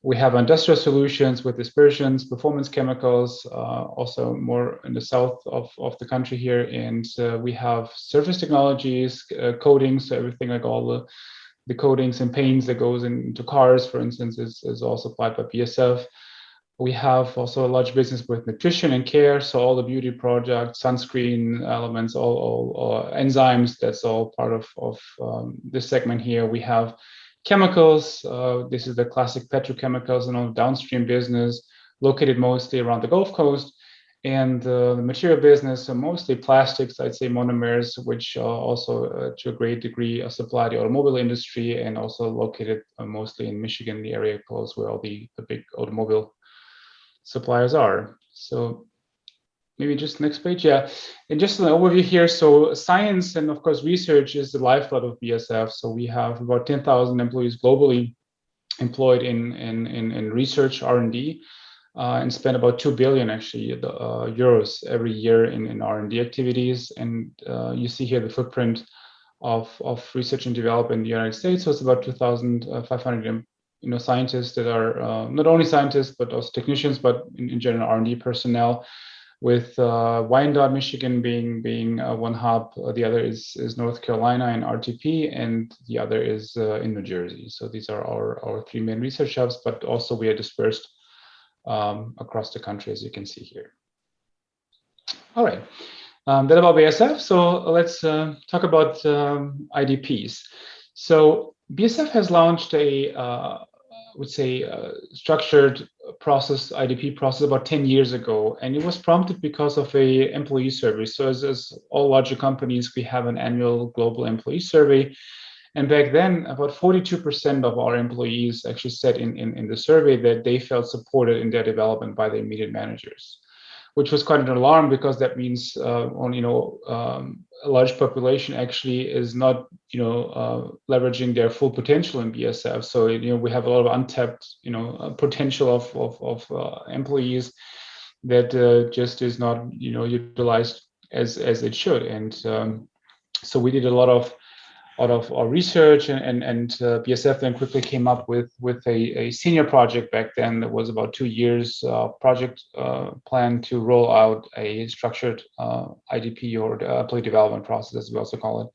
We have industrial solutions with dispersions, performance chemicals, also more in the south of the country here. And we have surface technologies, coatings, so everything like all the coatings and paints that goes into cars, for instance, is all supplied by BASF. We have also a large business with nutrition and care, so all the beauty products, sunscreen elements, all enzymes, that's all part of this segment here. We have chemicals, this is the classic petrochemicals and all downstream business, located mostly around the Gulf Coast. And the material business, so mostly plastics, I'd say monomers, which also to a great degree supply the automobile industry, and also located mostly in Michigan, the area close where all the big automobile suppliers are. So maybe just next page, yeah. And just an overview here. So science and of course research is the lifeblood of BASF. So we have about 10,000 employees globally employed in research R&D, and spend about 2 billion actually euros every year in R&D activities. And you see here the footprint of research and development in the United States. So it's about 2,500 scientists that are not only scientists but also technicians, but in general R&D personnel. With Wyandotte, Michigan being one hub, the other is North Carolina and RTP, and the other is in New Jersey. So these are our three main research hubs, but also we are dispersed across the country, as you can see here. All right, that about BASF. So let's talk about IDPs. So BASF has launched a would say structured process, IDP process, about 10 years ago, and it was prompted because of a employee survey. So as all larger companies, we have an annual global employee survey, and back then about 42% of our employees actually said in the survey that they felt supported in their development by their immediate managers, which was quite an alarm, because that means a large population actually is not leveraging their full potential in BASF. So we have a lot of untapped potential of employees that just is not utilized as it should. And so we did a lot of our research, and BASF then quickly came up with a senior project back then that was about 2 years project plan to roll out a structured IDP, or the employee development process, as we also call it,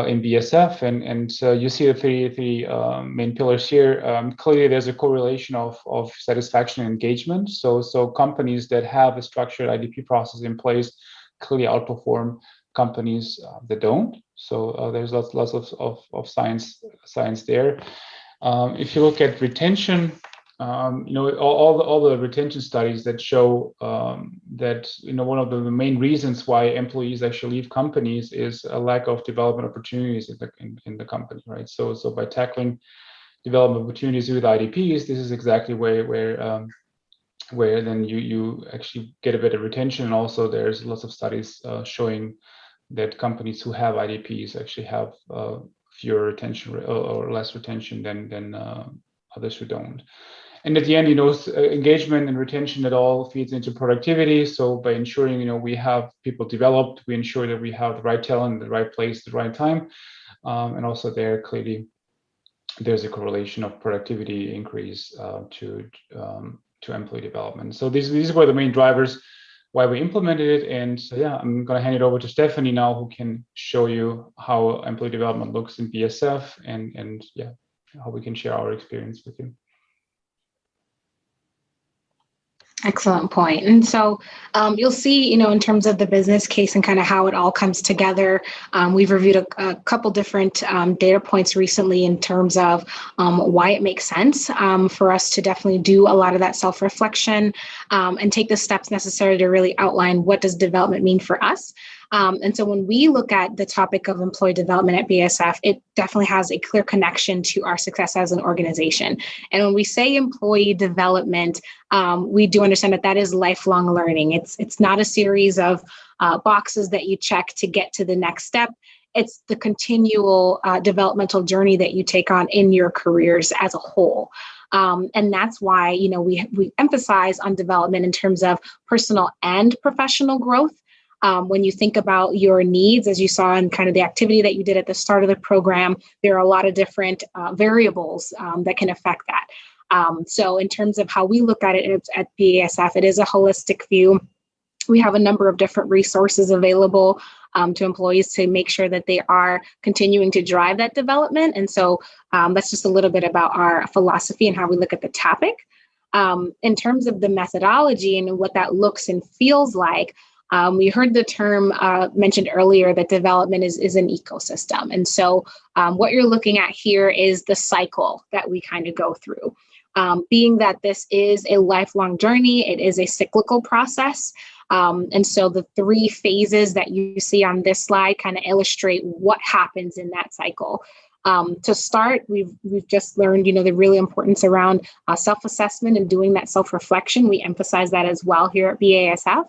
in BASF. And you see the three main pillars here. Clearly, there's a correlation of satisfaction and engagement. So companies that have a structured IDP process in place clearly outperform companies that don't. So there's lots of science there. If you look at retention, all the retention studies that show that one of the main reasons why employees actually leave companies is a lack of development opportunities in the company, right? So by tackling development opportunities with IDPs, this is exactly where then you actually get a better retention. And also there's lots of studies showing that companies who have IDPs actually have fewer retention or less retention than others who don't. And at the end, engagement and retention, it all feeds into productivity. So by ensuring, we have people developed, we ensure that we have the right talent in the right place at the right time. And also there, clearly, there's a correlation of productivity increase to employee development. So these were the main drivers why we implemented it. And so, yeah, I'm going to hand it over to Stephanie now, who can show you how employee development looks in BASF, and yeah, how we can share our experience with you. Excellent point. And so you'll see, in terms of the business case and kind of how it all comes together, we've reviewed a couple different data points recently in terms of why it makes sense for us to definitely do a lot of that self-reflection and take the steps necessary to really outline what does development mean for us. And so when we look at the topic of employee development at BASF, it definitely has a clear connection to our success as an organization. And when we say employee development, we do understand that that is lifelong learning. It's not a series of boxes that you check to get to the next step. It's the continual developmental journey that you take on in your careers as a whole. And that's why, we emphasize on development in terms of personal and professional growth. When you think about your needs, as you saw in kind of the activity that you did at the start of the program, there are a lot of different variables that can affect that. So in terms of how we look at it at BASF, it is a holistic view. We have a number of different resources available to employees to make sure that they are continuing to drive that development. And so that's just a little bit about our philosophy and how we look at the topic. In terms of the methodology and what that looks and feels like, we heard the term mentioned earlier that development is an ecosystem. And so what you're looking at here is the cycle that we kind of go through. Being that this is a lifelong journey, it is a cyclical process. And so the three phases that you see on this slide kind of illustrate what happens in that cycle. To start, we've just learned, the real importance around self-assessment and doing that self-reflection. We emphasize that as well here at BASF.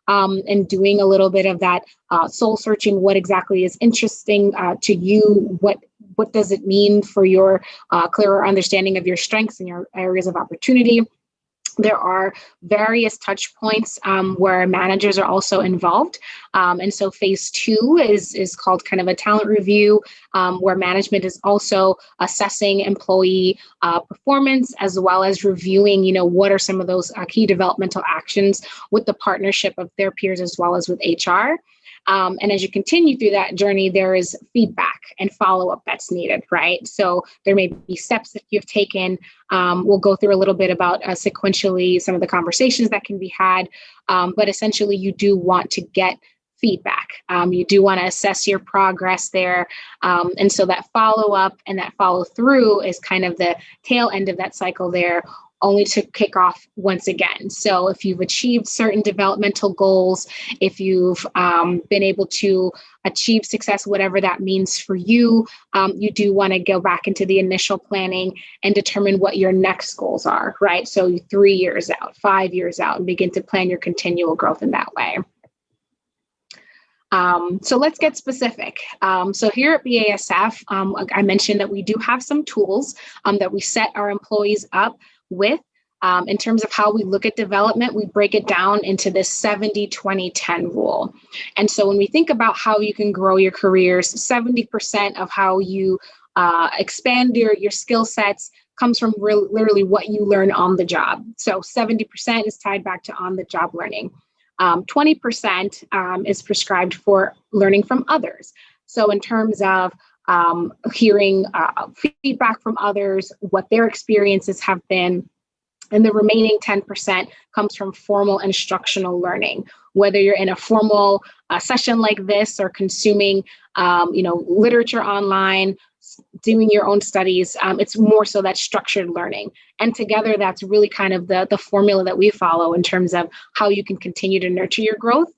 And doing a little bit of that soul searching, what exactly is interesting to you, what does it mean for your clearer understanding of your strengths and your areas of opportunity. There are various touch points where managers are also involved. And so phase 2 is called kind of a talent review, where management is also assessing employee performance, as well as reviewing, what are some of those key developmental actions with the partnership of their peers, as well as with HR. And as you continue through that journey, there is feedback and follow-up that's needed, right? So there may be steps that you've taken. We'll go through a little bit about sequentially some of the conversations that can be had, but essentially you do want to get feedback. You do want to assess your progress there. And so that follow-up and that follow-through is kind of the tail end of that cycle there, only to kick off once again. So if you've achieved certain developmental goals, if you've been able to achieve success, whatever that means for you, you do want to go back into the initial planning and determine what your next goals are, right? So 3 years out, 5 years out, and begin to plan your continual growth in that way. So let's get specific. So here at BASF, I mentioned that we do have some tools that we set our employees up with. In terms of how we look at development, we break it down into this 70-20-10 rule. And so when we think about how you can grow your careers, 70% of how you expand your skill sets comes from literally what you learn on the job. So 70% is tied back to on-the-job learning. 20% is prescribed for learning from others. So in terms of hearing feedback from others, what their experiences have been, and the remaining 10% comes from formal instructional learning. Whether you're in a formal session like this or consuming, literature online, doing your own studies, it's more so that structured learning. And together, that's really kind of the formula that we follow in terms of how you can continue to nurture your growth.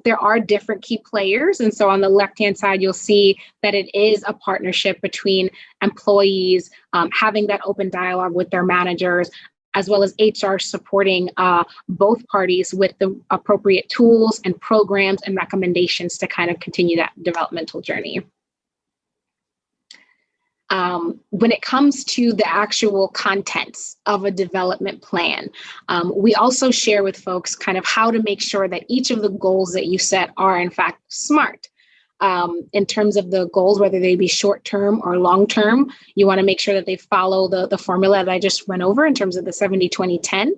There are different key players. And so on the left-hand side, you'll see that it is a partnership between employees, having that open dialogue with their managers, as well as HR supporting both parties with the appropriate tools and programs and recommendations to kind of continue that developmental journey. When it comes to the actual contents of a development plan, we also share with folks kind of how to make sure that each of the goals that you set are in fact SMART. In terms of the goals, whether they be short-term or long-term, you want to make sure that they follow the formula that I just went over in terms of the 70-20-10.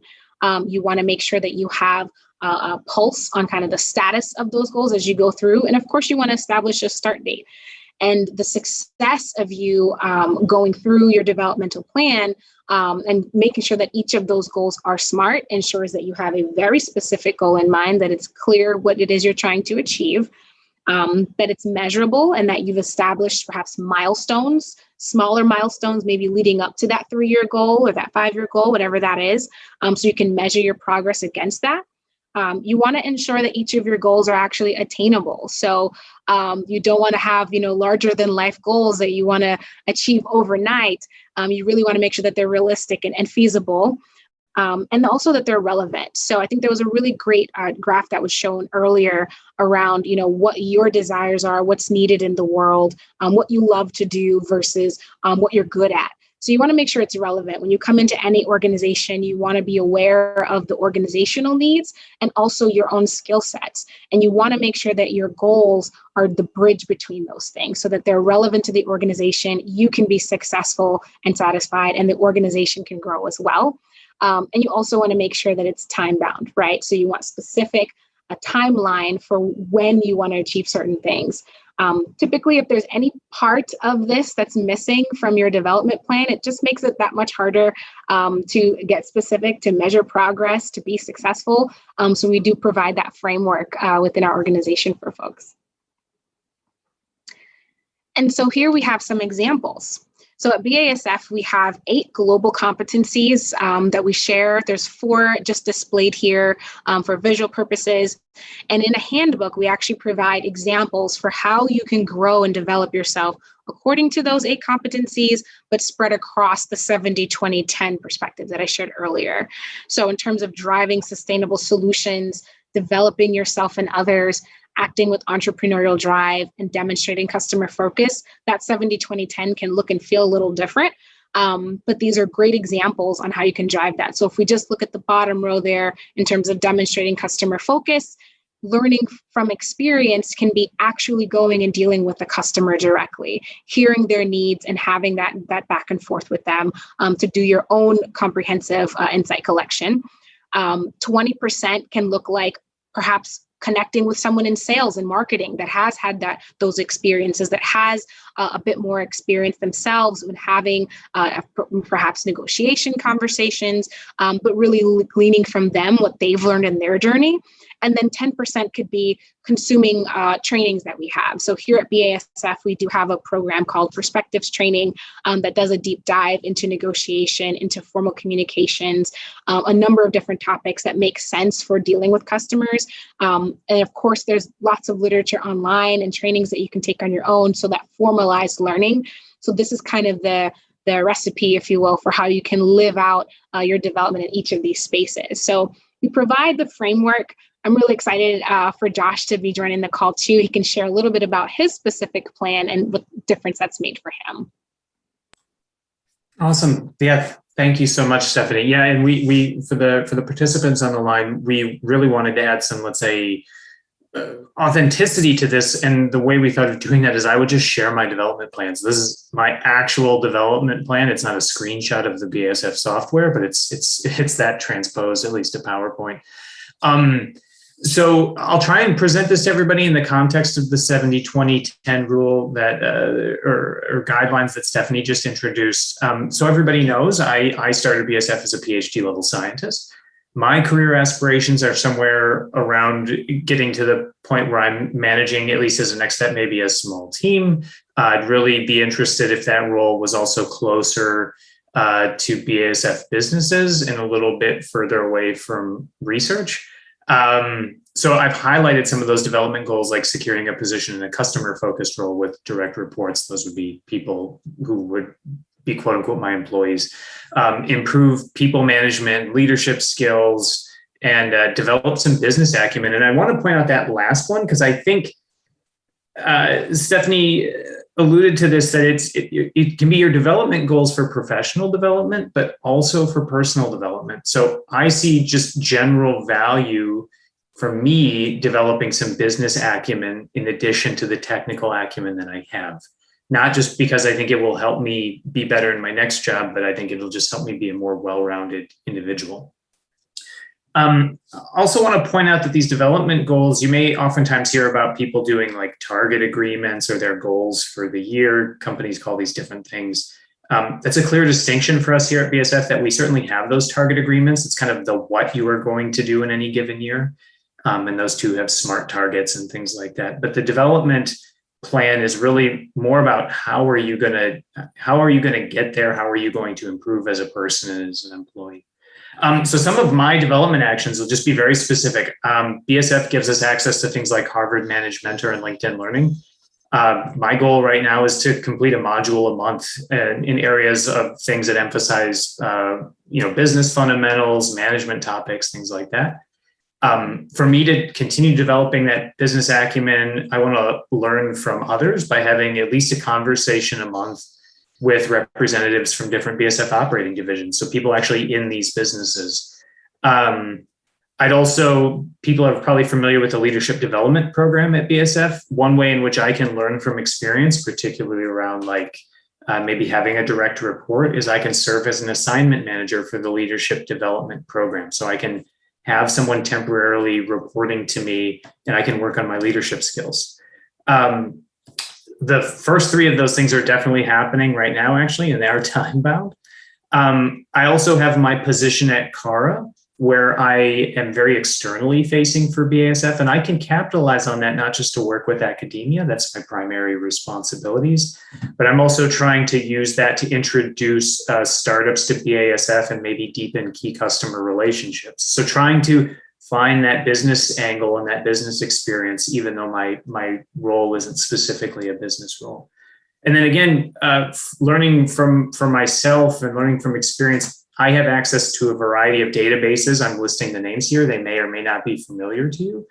You want to make sure that you have a pulse on kind of the status of those goals as you go through. And of course, you want to establish a start date. And the success of you going through your developmental plan and making sure that each of those goals are SMART ensures that you have a very specific goal in mind, that it's clear what it is you're trying to achieve, that it's measurable, and that you've established perhaps milestones, smaller milestones, maybe leading up to that 3-year goal or that 5-year goal, whatever that is, so you can measure your progress against that. You want to ensure that each of your goals are actually attainable. So you don't want to have, larger than life goals that you want to achieve overnight. You really want to make sure that they're realistic and feasible. And also that they're relevant. So I think there was a really great graph that was shown earlier around, what your desires are, what's needed in the world, what you love to do versus what you're good at. So you want to make sure it's relevant. When you come into any organization, you want to be aware of the organizational needs and also your own skill sets. And you want to make sure that your goals are the bridge between those things so that they're relevant to the organization, you can be successful and satisfied, and the organization can grow as well. And you also want to make sure that it's time bound, right? So you want a timeline for when you want to achieve certain things. Typically, if there's any part of this that's missing from your development plan, it just makes it that much harder to get specific, to measure progress, to be successful. So we do provide that framework within our organization for folks. And so here we have some examples. So at BASF, we have 8 global competencies that we share. There's 4 just displayed here for visual purposes. And in a handbook, we actually provide examples for how you can grow and develop yourself according to those 8 competencies, but spread across the 70-20-10 perspective that I shared earlier. So in terms of driving sustainable solutions, developing yourself and others, acting with entrepreneurial drive, and demonstrating customer focus, that 70-20-10 can look and feel a little different. But these are great examples on how you can drive that. So if we just look at the bottom row there, in terms of demonstrating customer focus, learning from experience can be actually going and dealing with the customer directly, hearing their needs and having that back and forth with them to do your own comprehensive insight collection. 20% can look like perhaps connecting with someone in sales and marketing that has had those experiences, that has a bit more experience themselves with having perhaps negotiation conversations, but really gleaning from them what they've learned in their journey. And then 10% could be consuming trainings that we have. So here at BASF, we do have a program called Perspectives Training that does a deep dive into negotiation, into formal communications, a number of different topics that make sense for dealing with customers. And of course, there's lots of literature online and trainings that you can take on your own, so that formalized learning. So this is kind of the recipe, if you will, for how you can live out your development in each of these spaces. So we provide the framework. I'm really excited for Josh to be joining the call too. He can share a little bit about his specific plan and what difference that's made for him. Awesome. Yeah, thank you so much, Stephanie. Yeah, and we for the participants on the line, we really wanted to add some, let's say, authenticity to this. And the way we thought of doing that is I would just share my development plans. This is my actual development plan. It's not a screenshot of the BASF software, but it's that transposed, at least to PowerPoint. So I'll try and present this to everybody in the context of the 70-20-10 rule that or guidelines that Stephanie just introduced. So everybody knows I started BASF as a PhD level scientist. My career aspirations are somewhere around getting to the point where I'm managing, at least as a next step, maybe a small team. I'd really be interested if that role was also closer to BASF businesses and a little bit further away from research. So I've highlighted some of those development goals, like securing a position in a customer-focused role with direct reports. Those would be people who would be quote unquote my employees, improve people management, leadership skills, and develop some business acumen. And I want to point out that last one, because I think Stephanie alluded to this, that it can be your development goals for professional development, but also for personal development. So I see just general value for me developing some business acumen in addition to the technical acumen that I have. Not just because I think it will help me be better in my next job, but I think it'll just help me be a more well-rounded individual. Also want to point out that these development goals, you may oftentimes hear about people doing like target agreements or their goals for the year. Companies call these different things. That's a clear distinction for us here at BSF, that we certainly have those target agreements. It's kind of the what you are going to do in any given year. And those two have SMART targets and things like that. But the development plan is really more about how are you going to get there? How are you going to improve as a person and as an employee? So some of my development actions will just be very specific. BSF gives us access to things like Harvard Managed Mentor and LinkedIn Learning. My goal right now is to complete a module a month in areas of things that emphasize, business fundamentals, management topics, things like that. For me to continue developing that business acumen, I want to learn from others by having at least a conversation a month with representatives from different BSF operating divisions. So people actually in these businesses. People are probably familiar with the leadership development program at BSF. One way in which I can learn from experience, particularly around maybe having a direct report, is I can serve as an assignment manager for the leadership development program. So I can have someone temporarily reporting to me and I can work on my leadership skills. The first three of those things are definitely happening right now, actually, and they are time bound. I also have my position at CARA, where I am very externally facing for BASF, and I can capitalize on that, not just to work with academia, that's my primary responsibilities, but I'm also trying to use that to introduce startups to BASF and maybe deepen key customer relationships. So trying to find that business angle and that business experience, even though my role isn't specifically a business role. And then again, learning from myself and learning from experience, I have access to a variety of databases. I'm listing the names here. They may or may not be familiar to you.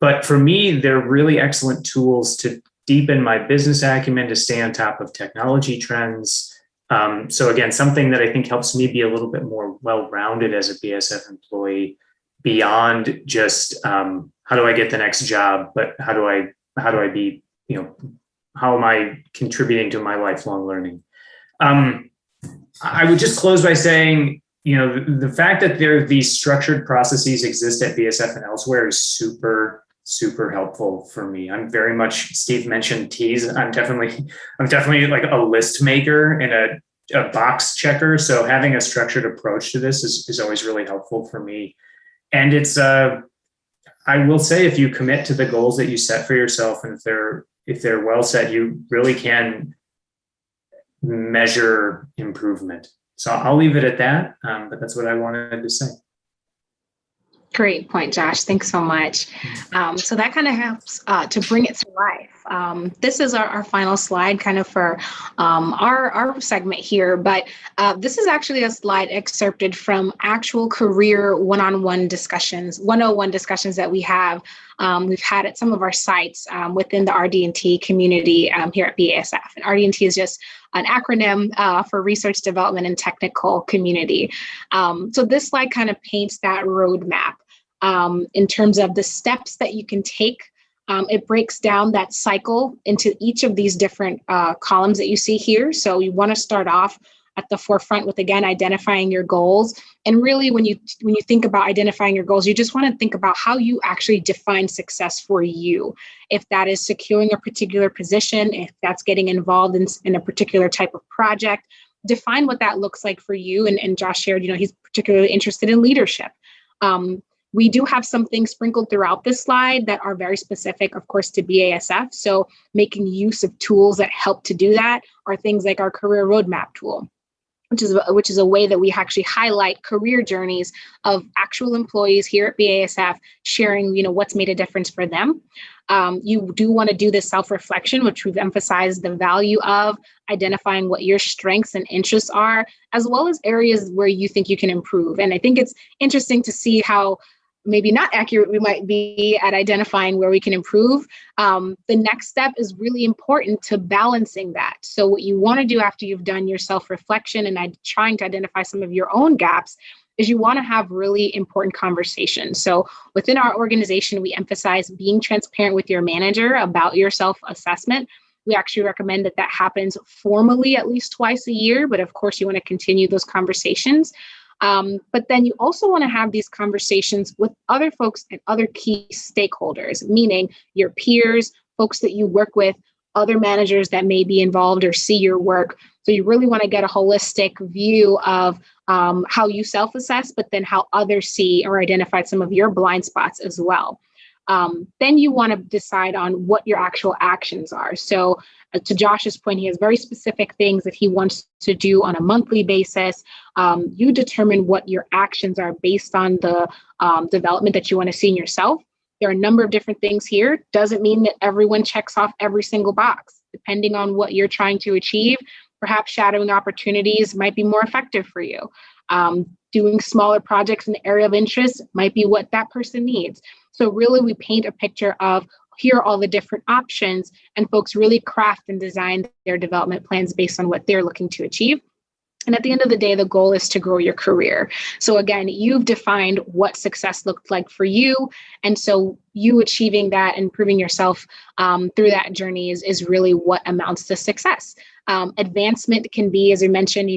But for me, they're really excellent tools to deepen my business acumen, to stay on top of technology trends. So again, something that I think helps me be a little bit more well-rounded as a BSF employee, beyond just how do I get the next job, but how do I be, how am I contributing to my lifelong learning? I would just close by saying, the fact that these structured processes exist at BSF and elsewhere is super, super helpful for me. I'm very much, Steve mentioned T's. I'm definitely like a list maker and a box checker. So having a structured approach to this is always really helpful for me. And it's, I will say, if you commit to the goals that you set for yourself, and if they're well set, you really can measure improvement. So I'll leave it at that, but that's what I wanted to say. Great point, Josh. Thanks so much. So that kind of helps to bring it to life. This is our final slide kind of for our segment here, but this is actually a slide excerpted from actual career one-on-one discussions, 101 discussions that we've had at some of our sites within the RD&T community here at BASF. And RD&T is just an acronym for Research Development and Technical Community. So this slide kind of paints that roadmap in terms of the steps that you can take. It breaks down that cycle into each of these different columns that you see here. So you want to start off at the forefront with, again, identifying your goals. And really, when you think about identifying your goals, you just want to think about how you actually define success for you. If that is securing a particular position, if that's getting involved in a particular type of project, define what that looks like for you. And Josh shared, he's particularly interested in leadership. We do have some things sprinkled throughout this slide that are very specific, of course, to BASF. So making use of tools that help to do that are things like our career roadmap tool, which is a way that we actually highlight career journeys of actual employees here at BASF, sharing, what's made a difference for them. You do want to do this self-reflection, which we've emphasized the value of, identifying what your strengths and interests are, as well as areas where you think you can improve. And I think it's interesting to see how maybe not accurate we might be at identifying where we can improve. The next step is really important to balancing that. So what you want to do after you've done your self-reflection and trying to identify some of your own gaps is you want to have really important conversations. So within our organization, we emphasize being transparent with your manager about your self-assessment. We actually recommend that happens formally at least twice a year, but of course you want to continue those conversations. But then you also want to have these conversations with other folks and other key stakeholders, meaning your peers, folks that you work with, other managers that may be involved or see your work. So you really want to get a holistic view of how you self-assess, but then how others see or identify some of your blind spots as well. Then you want to decide on what your actual actions are. So to Josh's point, he has very specific things that he wants to do on a monthly basis. You determine what your actions are based on the development that you want to see in yourself. There are a number of different things here. Doesn't mean that everyone checks off every single box. Depending on what you're trying to achieve, perhaps shadowing opportunities might be more effective for you. Doing smaller projects in the area of interest might be what that person needs. So really we paint a picture of here are all the different options, and folks really craft and design their development plans based on what they're looking to achieve. And at the end of the day, the goal is to grow your career. So again, you've defined what success looked like for you. And so you achieving that and proving yourself through that journey is really what amounts to success. Advancement can be, as I mentioned,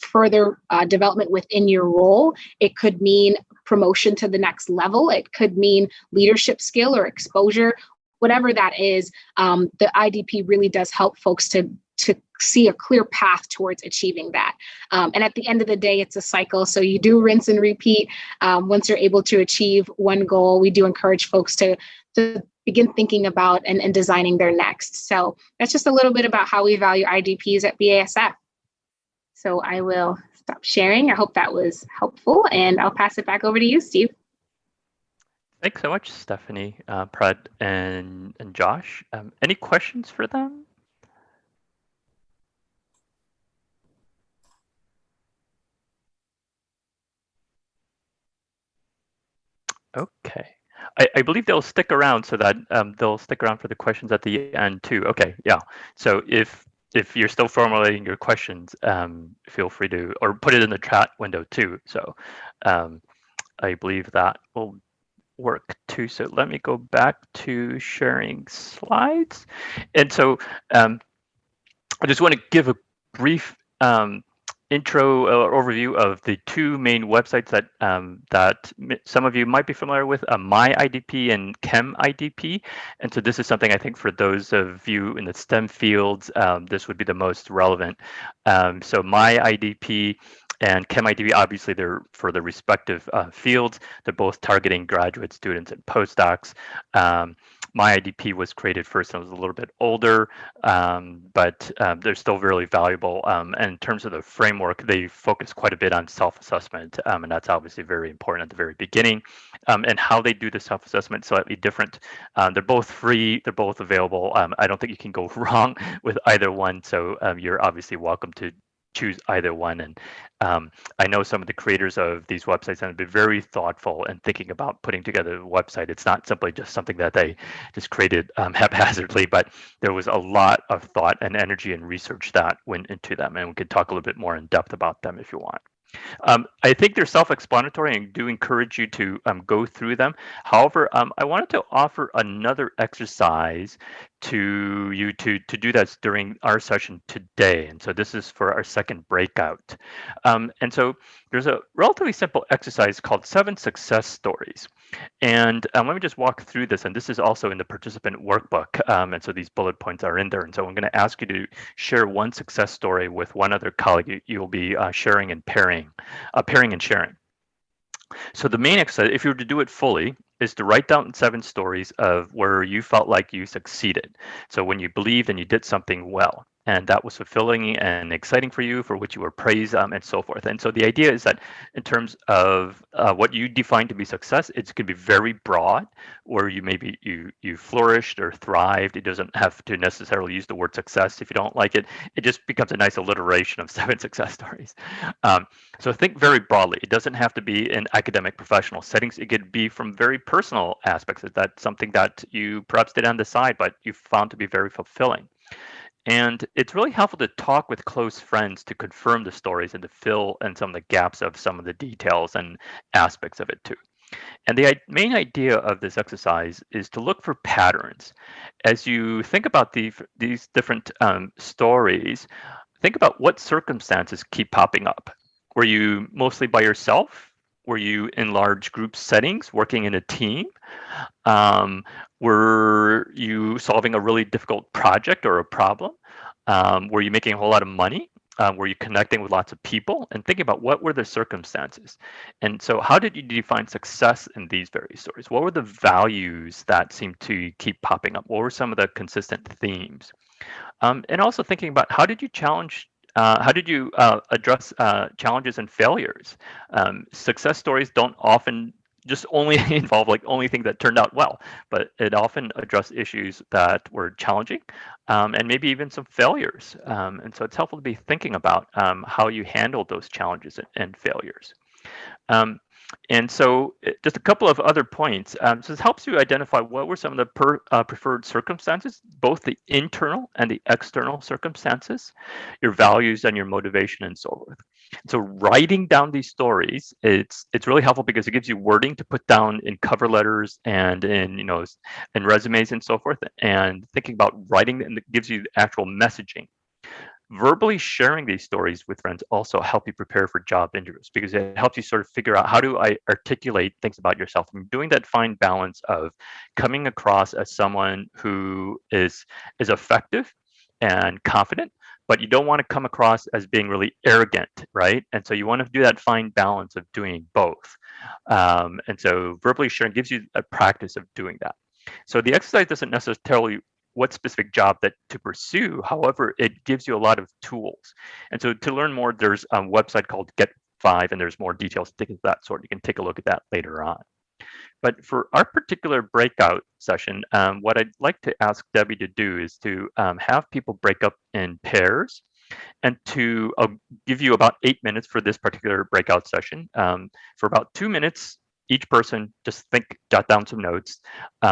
further development within your role. It could mean promotion to the next level. It could mean leadership skill or exposure, whatever that is. The IDP really does help folks to see a clear path towards achieving that. And at the end of the day, it's a cycle. So you do rinse and repeat. Once you're able to achieve one goal, we do encourage folks to begin thinking about and designing their next. So that's just a little bit about how we value IDPs at BASF. So I will stop sharing. I hope that was helpful, and I'll pass it back over to you, Steve. Thanks so much, Stephanie, Pred, and Josh. Any questions for them? Okay. I believe they'll stick around so that they'll stick around for the questions at the end too. Okay, yeah. So if you're still formulating your questions, feel free to, or put it in the chat window too. So I believe that will work too. So let me go back to sharing slides. And so I just want to give a brief intro or overview of the two main websites that that some of you might be familiar with, MyIDP and ChemIDP. And so this is something I think for those of you in the STEM fields, this would be the most relevant. So MyIDP and ChemIDP, obviously they're for the respective fields. They're both targeting graduate students and postdocs. MyIDP was created first and was a little bit older, but they're still really valuable. And in terms of the framework, they focus quite a bit on self-assessment, and that's obviously very important at the very beginning. And how they do the self-assessment slightly different. They're both free, they're both available. I don't think you can go wrong with either one, so you're obviously welcome to choose either one. And I know some of the creators of these websites have been very thoughtful in thinking about putting together a website. It's not simply just something that they just created haphazardly, but there was a lot of thought and energy and research that went into them. And we could talk a little bit more in depth about them if you want. I think they're self-explanatory and do encourage you to go through them. However, I wanted to offer another exercise to you to do that during our session today. And so this is for our second breakout. And so there's a relatively simple exercise called 7 Success Stories. And let me just walk through this. And this is also in the participant workbook. And so these bullet points are in there. And so I'm going to ask you to share one success story with one other colleague. You'll be sharing and pairing and sharing. So the main exercise, if you were to do it fully, is to write down 7 stories of where you felt like you succeeded. So when you believed and you did something well, and that was fulfilling and exciting for you, for which you were praised, and so forth. And so the idea is that in terms of what you define to be success, it's going to be very broad, where you maybe you flourished or thrived. It doesn't have to necessarily use the word success if you don't like it. It just becomes a nice alliteration of 7 success stories. So think very broadly. It doesn't have to be in academic professional settings. It could be from very personal aspects. Is that something that you perhaps did on the side, but you found to be very fulfilling? And it's really helpful to talk with close friends to confirm the stories and to fill in some of the gaps of some of the details and aspects of it too. And the main idea of this exercise is to look for patterns. As you think about these different stories, think about what circumstances keep popping up. Were you mostly by yourself? Were you in large group settings, working in a team? Were you solving a really difficult project or a problem? Were you making a whole lot of money? Were you connecting with lots of people? And thinking about what were the circumstances? And so how did you define success in these various stories? What were the values that seemed to keep popping up? What were some of the consistent themes? And also thinking about how did you address challenges and failures? Success stories don't often just only involve like only things that turned out well, but it often addressed issues that were challenging and maybe even some failures. And so it's helpful to be thinking about how you handled those challenges and failures. And so just a couple of other points. So this helps you identify what were some of the preferred circumstances, both the internal and the external circumstances, your values and your motivation and so forth. So writing down these stories, it's really helpful because it gives you wording to put down in cover letters and in resumes and so forth. And thinking about writing, and it gives you actual messaging. Verbally sharing these stories with friends also help you prepare for job interviews because it helps you sort of figure out how do I articulate things about yourself and doing that fine balance of coming across as someone who is effective and confident, but you don't want to come across as being really arrogant, right? And so you want to do that fine balance of doing both. And so verbally sharing gives you a practice of doing that. So the exercise doesn't necessarily what specific job to pursue. However, it gives you a lot of tools. And so to learn more, there's a website called Get5, and there's more details to that sort. You can take a look at that later on. But for our particular breakout session, what I'd like to ask Debbie to do is to have people break up in pairs and to give you about 8 minutes for this particular breakout session. For about 2 minutes, each person just jot down some notes,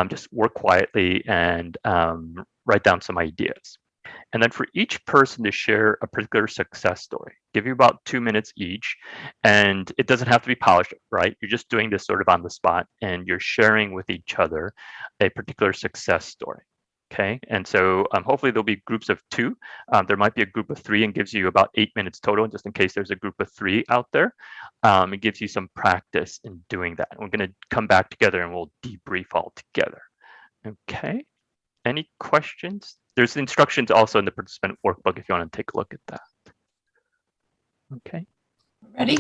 just work quietly and write down some ideas. And then for each person to share a particular success story, give you about 2 minutes each. And it doesn't have to be polished, right? You're just doing this sort of on the spot and you're sharing with each other a particular success story. Okay, and so hopefully there'll be groups of 2. There might be a group of 3 and gives you about 8 minutes total, just in case there's a group of 3 out there. It gives you some practice in doing that. We're going to come back together and we'll debrief all together. Okay, any questions? There's instructions also in the participant workbook if you want to take a look at that. Okay. Ready?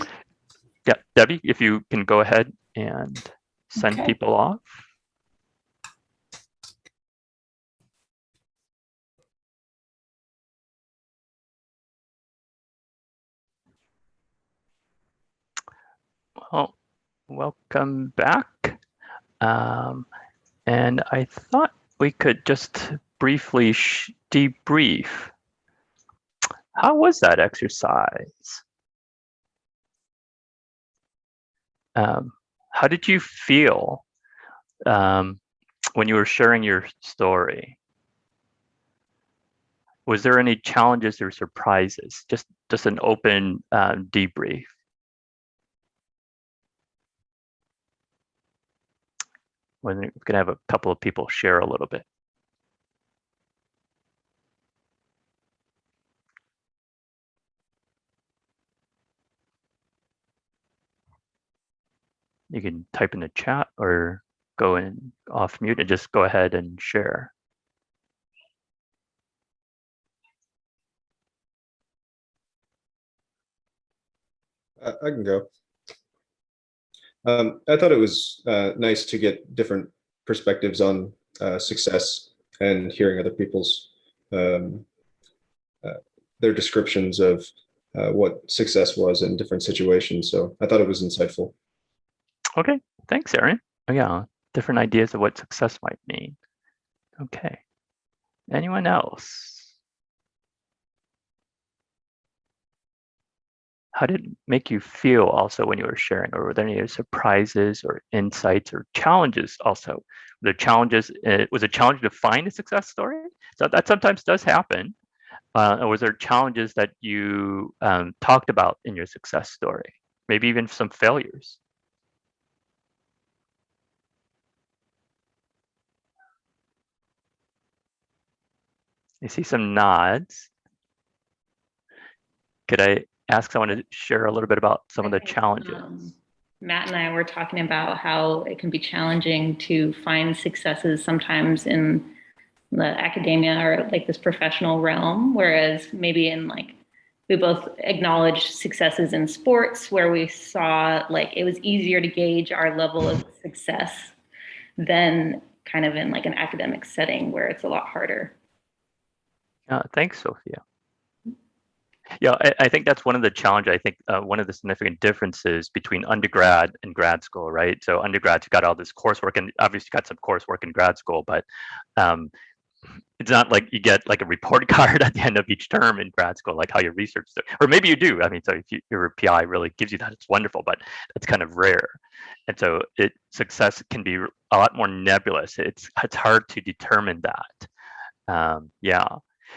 Yeah, Debbie, if you can go ahead and send people off. Well, welcome back. And I thought we could just briefly debrief. How was that exercise? How did you feel when you were sharing your story? Was there any challenges or surprises? Just an open debrief. We're going to have a couple of people share a little bit. You can type in the chat or go in off mute and just go ahead and share. I can go. I thought it was nice to get different perspectives on success and hearing other people's their descriptions of what success was in different situations. So I thought it was insightful. Okay, thanks, Aaron. Oh, yeah, different ideas of what success might mean. Okay, anyone else? How did it make you feel also when you were sharing? Or were there any surprises or insights or challenges also? Were there challenges, was it challenging to find a success story? So that sometimes does happen. Or was there challenges that you talked about in your success story? Maybe even some failures? I see some nods. Could I ask someone to share a little bit about some of the challenges. Matt and I were talking about how it can be challenging to find successes sometimes in the academia or like this professional realm, whereas maybe in like, we both acknowledged successes in sports where we saw like it was easier to gauge our level of success than kind of in like an academic setting where it's a lot harder. Thanks, Sophia. Yeah, I think that's one of the challenges. I think one of the significant differences between undergrad and grad school, right? So undergrads, you got all this coursework, and obviously got some coursework in grad school, but it's not like you get like a report card at the end of each term in grad school, like how your research, or maybe you do. I mean, so if your PI really gives you that, it's wonderful, but it's kind of rare. And so success can be a lot more nebulous. It's hard to determine that. Yeah.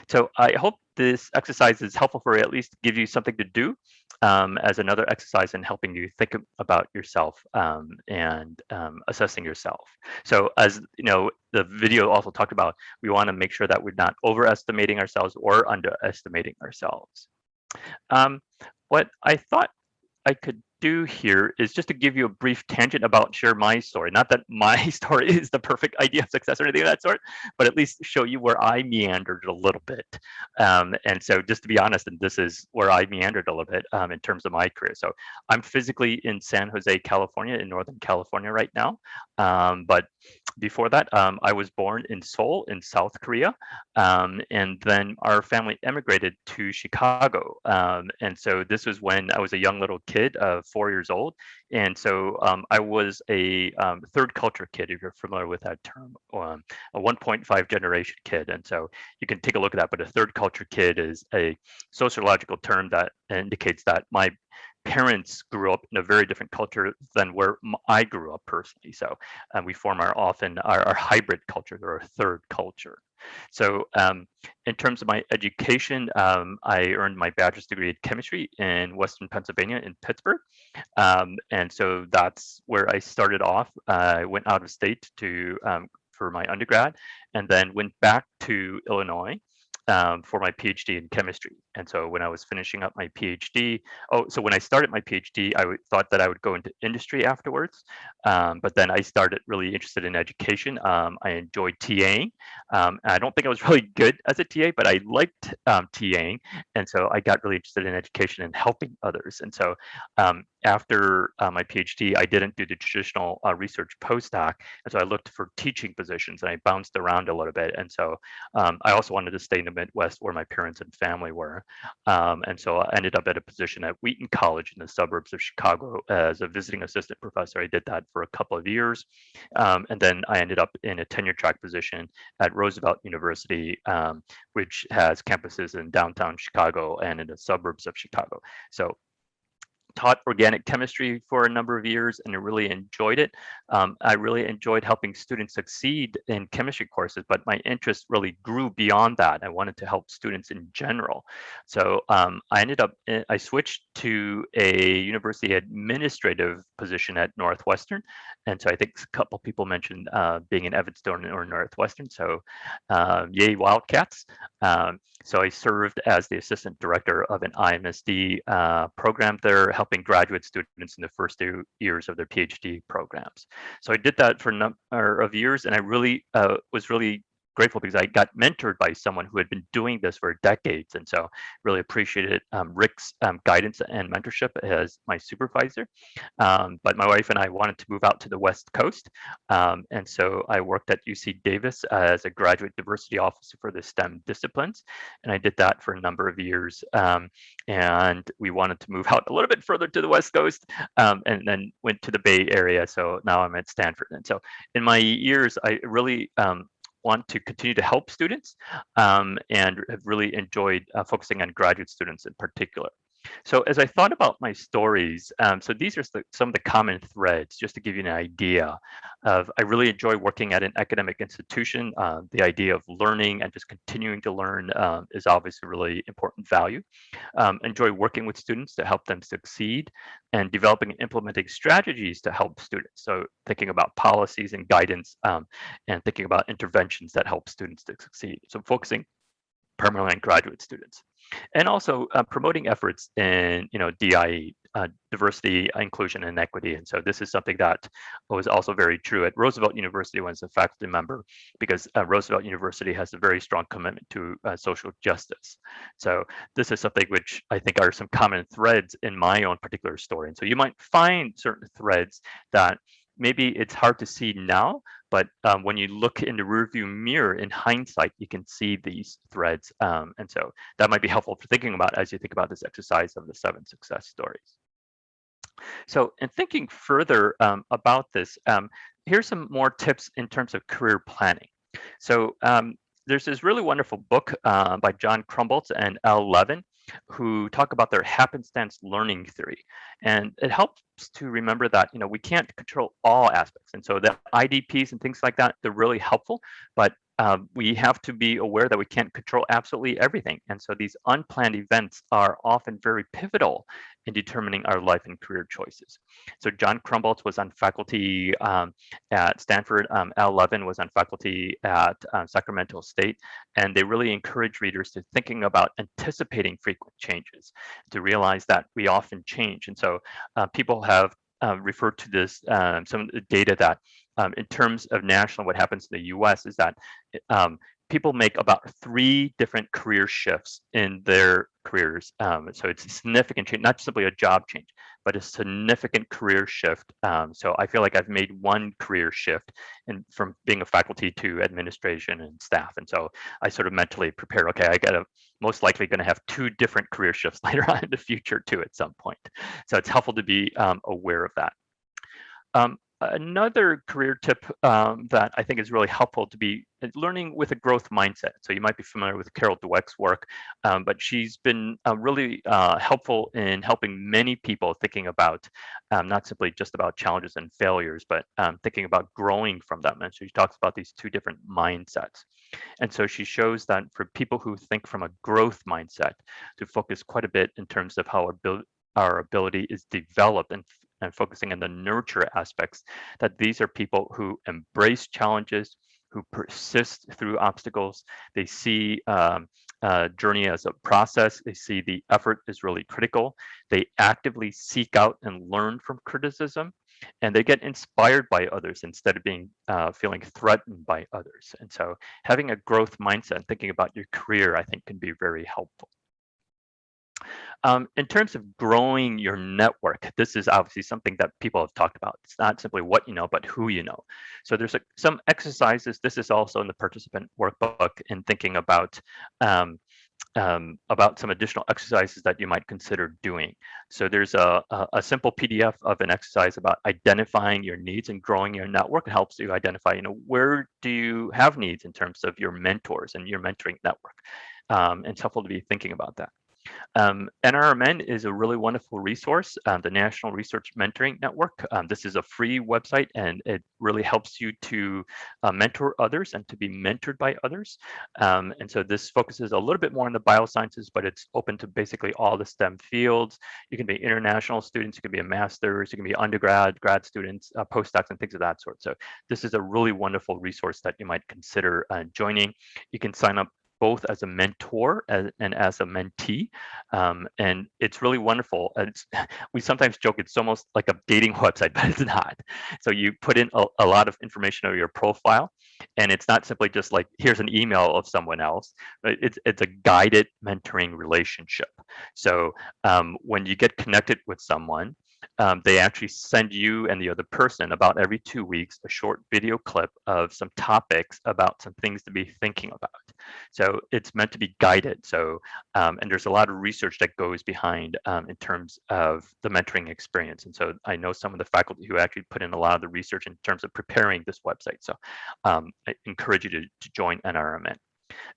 So I hope this exercise is helpful for you, at least give you something to do as another exercise in helping you think about yourself and assessing yourself. So as you know, the video also talked about, we want to make sure that we're not overestimating ourselves or underestimating ourselves. What I thought I could do here is just to give you a brief tangent about share my story. Not that my story is the perfect idea of success or anything of that sort, but at least show you where I meandered a little bit. And so just to be honest, and this is where I meandered a little bit in terms of my career. So I'm physically in San Jose, California, in Northern California right now. But before that, I was born in Seoul in South Korea. And then our family emigrated to Chicago. And so this was when I was a young little kid of 4 years old. And so I was a third culture kid, if you're familiar with that term, a 1.5 generation kid. And so you can take a look at that, but a third culture kid is a sociological term that indicates that my parents grew up in a very different culture than where I grew up personally. So we form our hybrid culture or a third culture. So in terms of my education, I earned my bachelor's degree in chemistry in Western Pennsylvania in Pittsburgh. And so that's where I started off. I went out of state for my undergrad and then went back to Illinois for my PhD in chemistry. And so when I was finishing up my PhD, so when I started my PhD, I thought that I would go into industry afterwards. But then I started really interested in education. I enjoyed TAing. I don't think I was really good as a TA, but I liked TAing. And so I got really interested in education and helping others. And so after my PhD, I didn't do the traditional research postdoc. And so I looked for teaching positions and I bounced around a little bit. And so I also wanted to stay in the Midwest where my parents and family were. And so I ended up at a position at Wheaton College in the suburbs of Chicago as a visiting assistant professor. I did that for a couple of years. And then I ended up in a tenure track position at Roosevelt University, which has campuses in downtown Chicago and in the suburbs of Chicago. So taught organic chemistry for a number of years and I really enjoyed it. I really enjoyed helping students succeed in chemistry courses, but my interest really grew beyond that. I wanted to help students in general. So I switched to a university administrative position at Northwestern. And so I think a couple people mentioned being in Evanston or Northwestern. So yay, Wildcats. So I served as the assistant director of an IMSD program there, helping graduate students in the first 2 years of their PhD programs. So I did that for a number of years, and I really was really grateful because I got mentored by someone who had been doing this for decades. And so really appreciated Rick's guidance and mentorship as my supervisor. But my wife and I wanted to move out to the West Coast. And so I worked at UC Davis as a graduate diversity officer for the STEM disciplines. And I did that for a number of years. And we wanted to move out a little bit further to the West Coast and then went to the Bay Area. So now I'm at Stanford. And so in my years, I really want to continue to help students and have really enjoyed focusing on graduate students in particular. So as I thought about my stories, so these are some of the common threads, just to give you an idea of, I really enjoy working at an academic institution. The idea of learning and just continuing to learn is obviously a really important value. Enjoy working with students to help them succeed and developing and implementing strategies to help students. So thinking about policies and guidance and thinking about interventions that help students to succeed. So focusing primarily on graduate students. And also promoting efforts in DIE, diversity, inclusion, and equity. And so this is something that was also very true at Roosevelt University when I was a faculty member, because Roosevelt University has a very strong commitment to social justice. So this is something which I think are some common threads in my own particular story. And so you might find certain threads that maybe it's hard to see now, but when you look in the rearview mirror in hindsight, you can see these threads. And so that might be helpful for thinking about as you think about this exercise of the 7 success stories. So in thinking further about this, here's some more tips in terms of career planning. So there's this really wonderful book by John Crumboltz and L. Levin, who talk about their happenstance learning theory. And it helps to remember that we can't control all aspects. And so the IDPs and things like that, they're really helpful, but we have to be aware that we can't control absolutely everything. And so these unplanned events are often very pivotal in determining our life and career choices. So John Crumboltz was on faculty at Stanford. Al Levin was on faculty at Sacramento State. And they really encourage readers to thinking about anticipating frequent changes, to realize that we often change. And so people have referred to this, some of the data that in terms of national, what happens in the US is that people make about 3 different career shifts in their careers. So it's a significant change, not simply a job change, but a significant career shift. So I feel like I've made 1 career shift from being a faculty to administration and staff. And so I sort of mentally prepare, okay, I got most likely going to have 2 different career shifts later on in the future too at some point. So it's helpful to be aware of that. Another career tip that I think is really helpful to be learning with a growth mindset. So you might be familiar with Carol Dweck's work, but she's been really helpful in helping many people thinking about not simply just about challenges and failures, but thinking about growing from them. And so she talks about these 2 different mindsets. And so she shows that for people who think from a growth mindset, to focus quite a bit in terms of how our ability is developed and focusing on the nurture aspects, that these are people who embrace challenges, who persist through obstacles. They see journey as a process. They see the effort is really critical. They actively seek out and learn from criticism, and they get inspired by others instead of being feeling threatened by others. And so having a growth mindset and thinking about your career, I think, can be very helpful. In terms of growing your network, this is obviously something that people have talked about. It's not simply what you know, but who you know. So there's some exercises. This is also in the participant workbook in thinking about some additional exercises that you might consider doing. So there's a simple PDF of an exercise about identifying your needs and growing your network. It helps you identify, where do you have needs in terms of your mentors and your mentoring network. And it's helpful to be thinking about that. NRMN is a really wonderful resource, the National Research Mentoring Network. This is a free website, and it really helps you to mentor others and to be mentored by others. And so this focuses a little bit more on the biosciences, but it's open to basically all the STEM fields. You can be international students, you can be a master's, you can be undergrad, grad students, postdocs, and things of that sort. So this is a really wonderful resource that you might consider joining. You can sign up both as a mentor and as a mentee. And it's really wonderful. We sometimes joke it's almost like a dating website, but it's not. So you put in a lot of information of your profile, and it's not simply just like, here's an email of someone else. It's a guided mentoring relationship. So when you get connected with someone, they actually send you and the other person about every 2 weeks a short video clip of some topics about some things to be thinking about. So it's meant to be guided. So and there's a lot of research that goes behind in terms of the mentoring experience. And so I know some of the faculty who actually put in a lot of the research in terms of preparing this website. So I encourage you to join NRMN.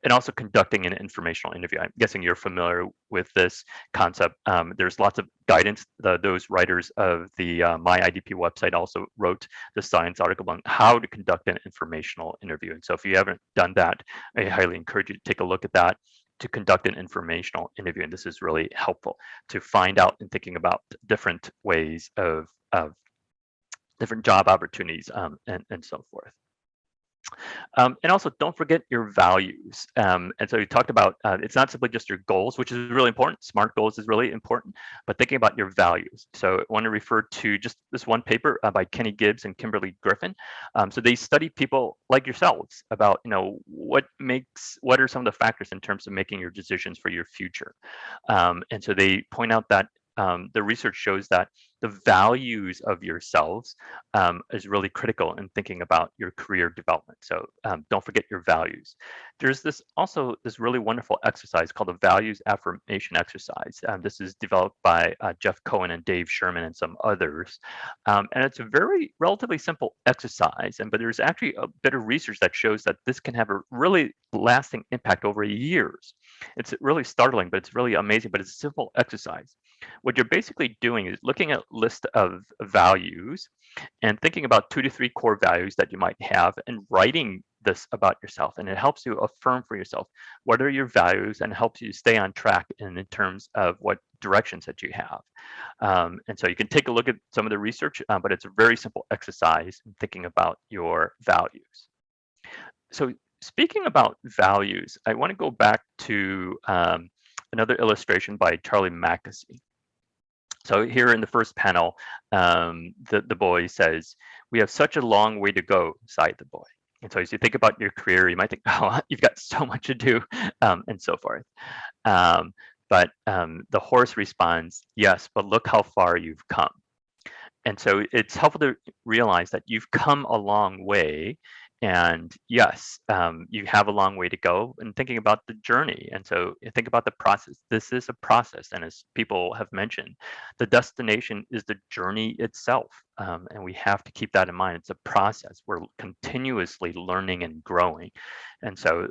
And also conducting an informational interview. I'm guessing you're familiar with this concept. There's lots of guidance. Those writers of the My IDP website also wrote the science article on how to conduct an informational interview. And so if you haven't done that, I highly encourage you to take a look at that, to conduct an informational interview. And this is really helpful to find out and thinking about different ways of different job opportunities and so forth. And also, don't forget your values. And so you talked about it's not simply just your goals, which is really important. SMART goals is really important, but thinking about your values. So I want to refer to just this one paper by Kenny Gibbs and Kimberly Griffin. So they study people like yourselves about, what are some of the factors in terms of making your decisions for your future. And so they point out that the research shows that the values of yourselves is really critical in thinking about your career development. So don't forget your values. There's this really wonderful exercise called the values affirmation exercise. This is developed by Jeff Cohen and Dave Sherman and some others. And it's a very relatively simple exercise, but there's actually a bit of research that shows that this can have a really lasting impact over years. It's really startling, but it's really amazing, but it's a simple exercise. What you're basically doing is looking at a list of values and thinking about 2 to 3 core values that you might have and writing this about yourself. And it helps you affirm for yourself what are your values and helps you stay on track in terms of what directions that you have. And so you can take a look at some of the research, but it's a very simple exercise in thinking about your values. So speaking about values, I want to go back to another illustration by Charlie Mackesy. So here in the first panel, the boy says, "We have such a long way to go," sighed the boy. And so as you think about your career, you might think, "Oh, you've got so much to do," and so forth. But the horse responds, "Yes, but look how far you've come." And so it's helpful to realize that you've come a long way. And yes, you have a long way to go, and thinking about the journey. And so think about the process. This is a process. And as people have mentioned, the destination is the journey itself. And we have to keep that in mind. It's a process. We're continuously learning and growing. And so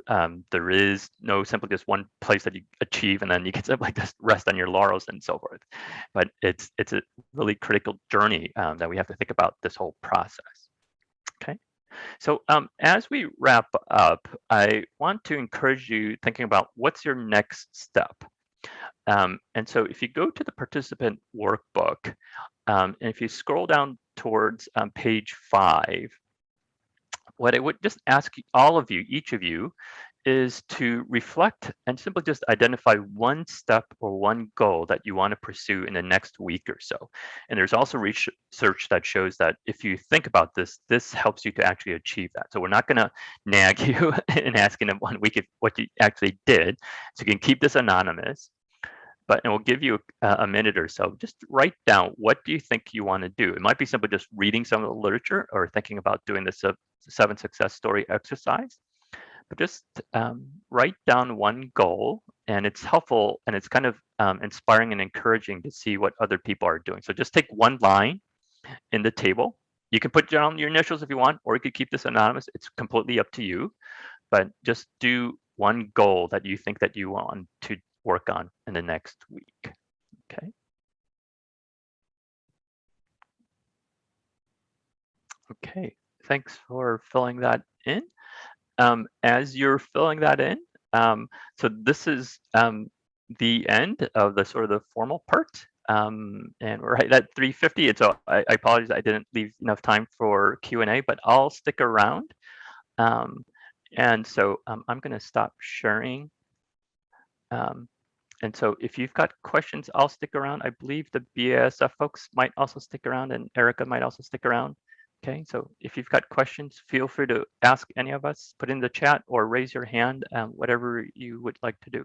there is no simply just one place that you achieve and then you can simply just rest on your laurels and so forth. But it's a really critical journey that we have to think about this whole process. Okay. So as we wrap up, I want to encourage you thinking about what's your next step. And so if you go to the participant workbook, and if you scroll down towards page 5, what I would just ask all of you, each of you, is to reflect and simply just identify one step or one goal that you want to pursue in the next week or so. And there's also research that shows that if you think about this, this helps you to actually achieve that. So we're not going to nag you in asking in 1 week if what you actually did. So you can keep this anonymous, but and we'll give you a minute or so. Just write down, what do you think you want to do? It might be simply just reading some of the literature or thinking about doing the 7 success story exercise. But just write down one goal, and it's helpful and it's kind of inspiring and encouraging to see what other people are doing. So just take one line in the table. You can put down your initials if you want, or you could keep this anonymous. It's completely up to you, but just do one goal that you think that you want to work on in the next week. Okay. Okay, thanks for filling that in. As you're filling that in, so this is the end of the sort of the formal part, and we're right at 3:50. And so I apologize, I didn't leave enough time for Q&A, but I'll stick around. And so I'm going to stop sharing. And so if you've got questions, I'll stick around. I believe the BASF folks might also stick around, and Arica might also stick around. Okay, so if you've got questions, feel free to ask any of us, put in the chat or raise your hand, whatever you would like to do.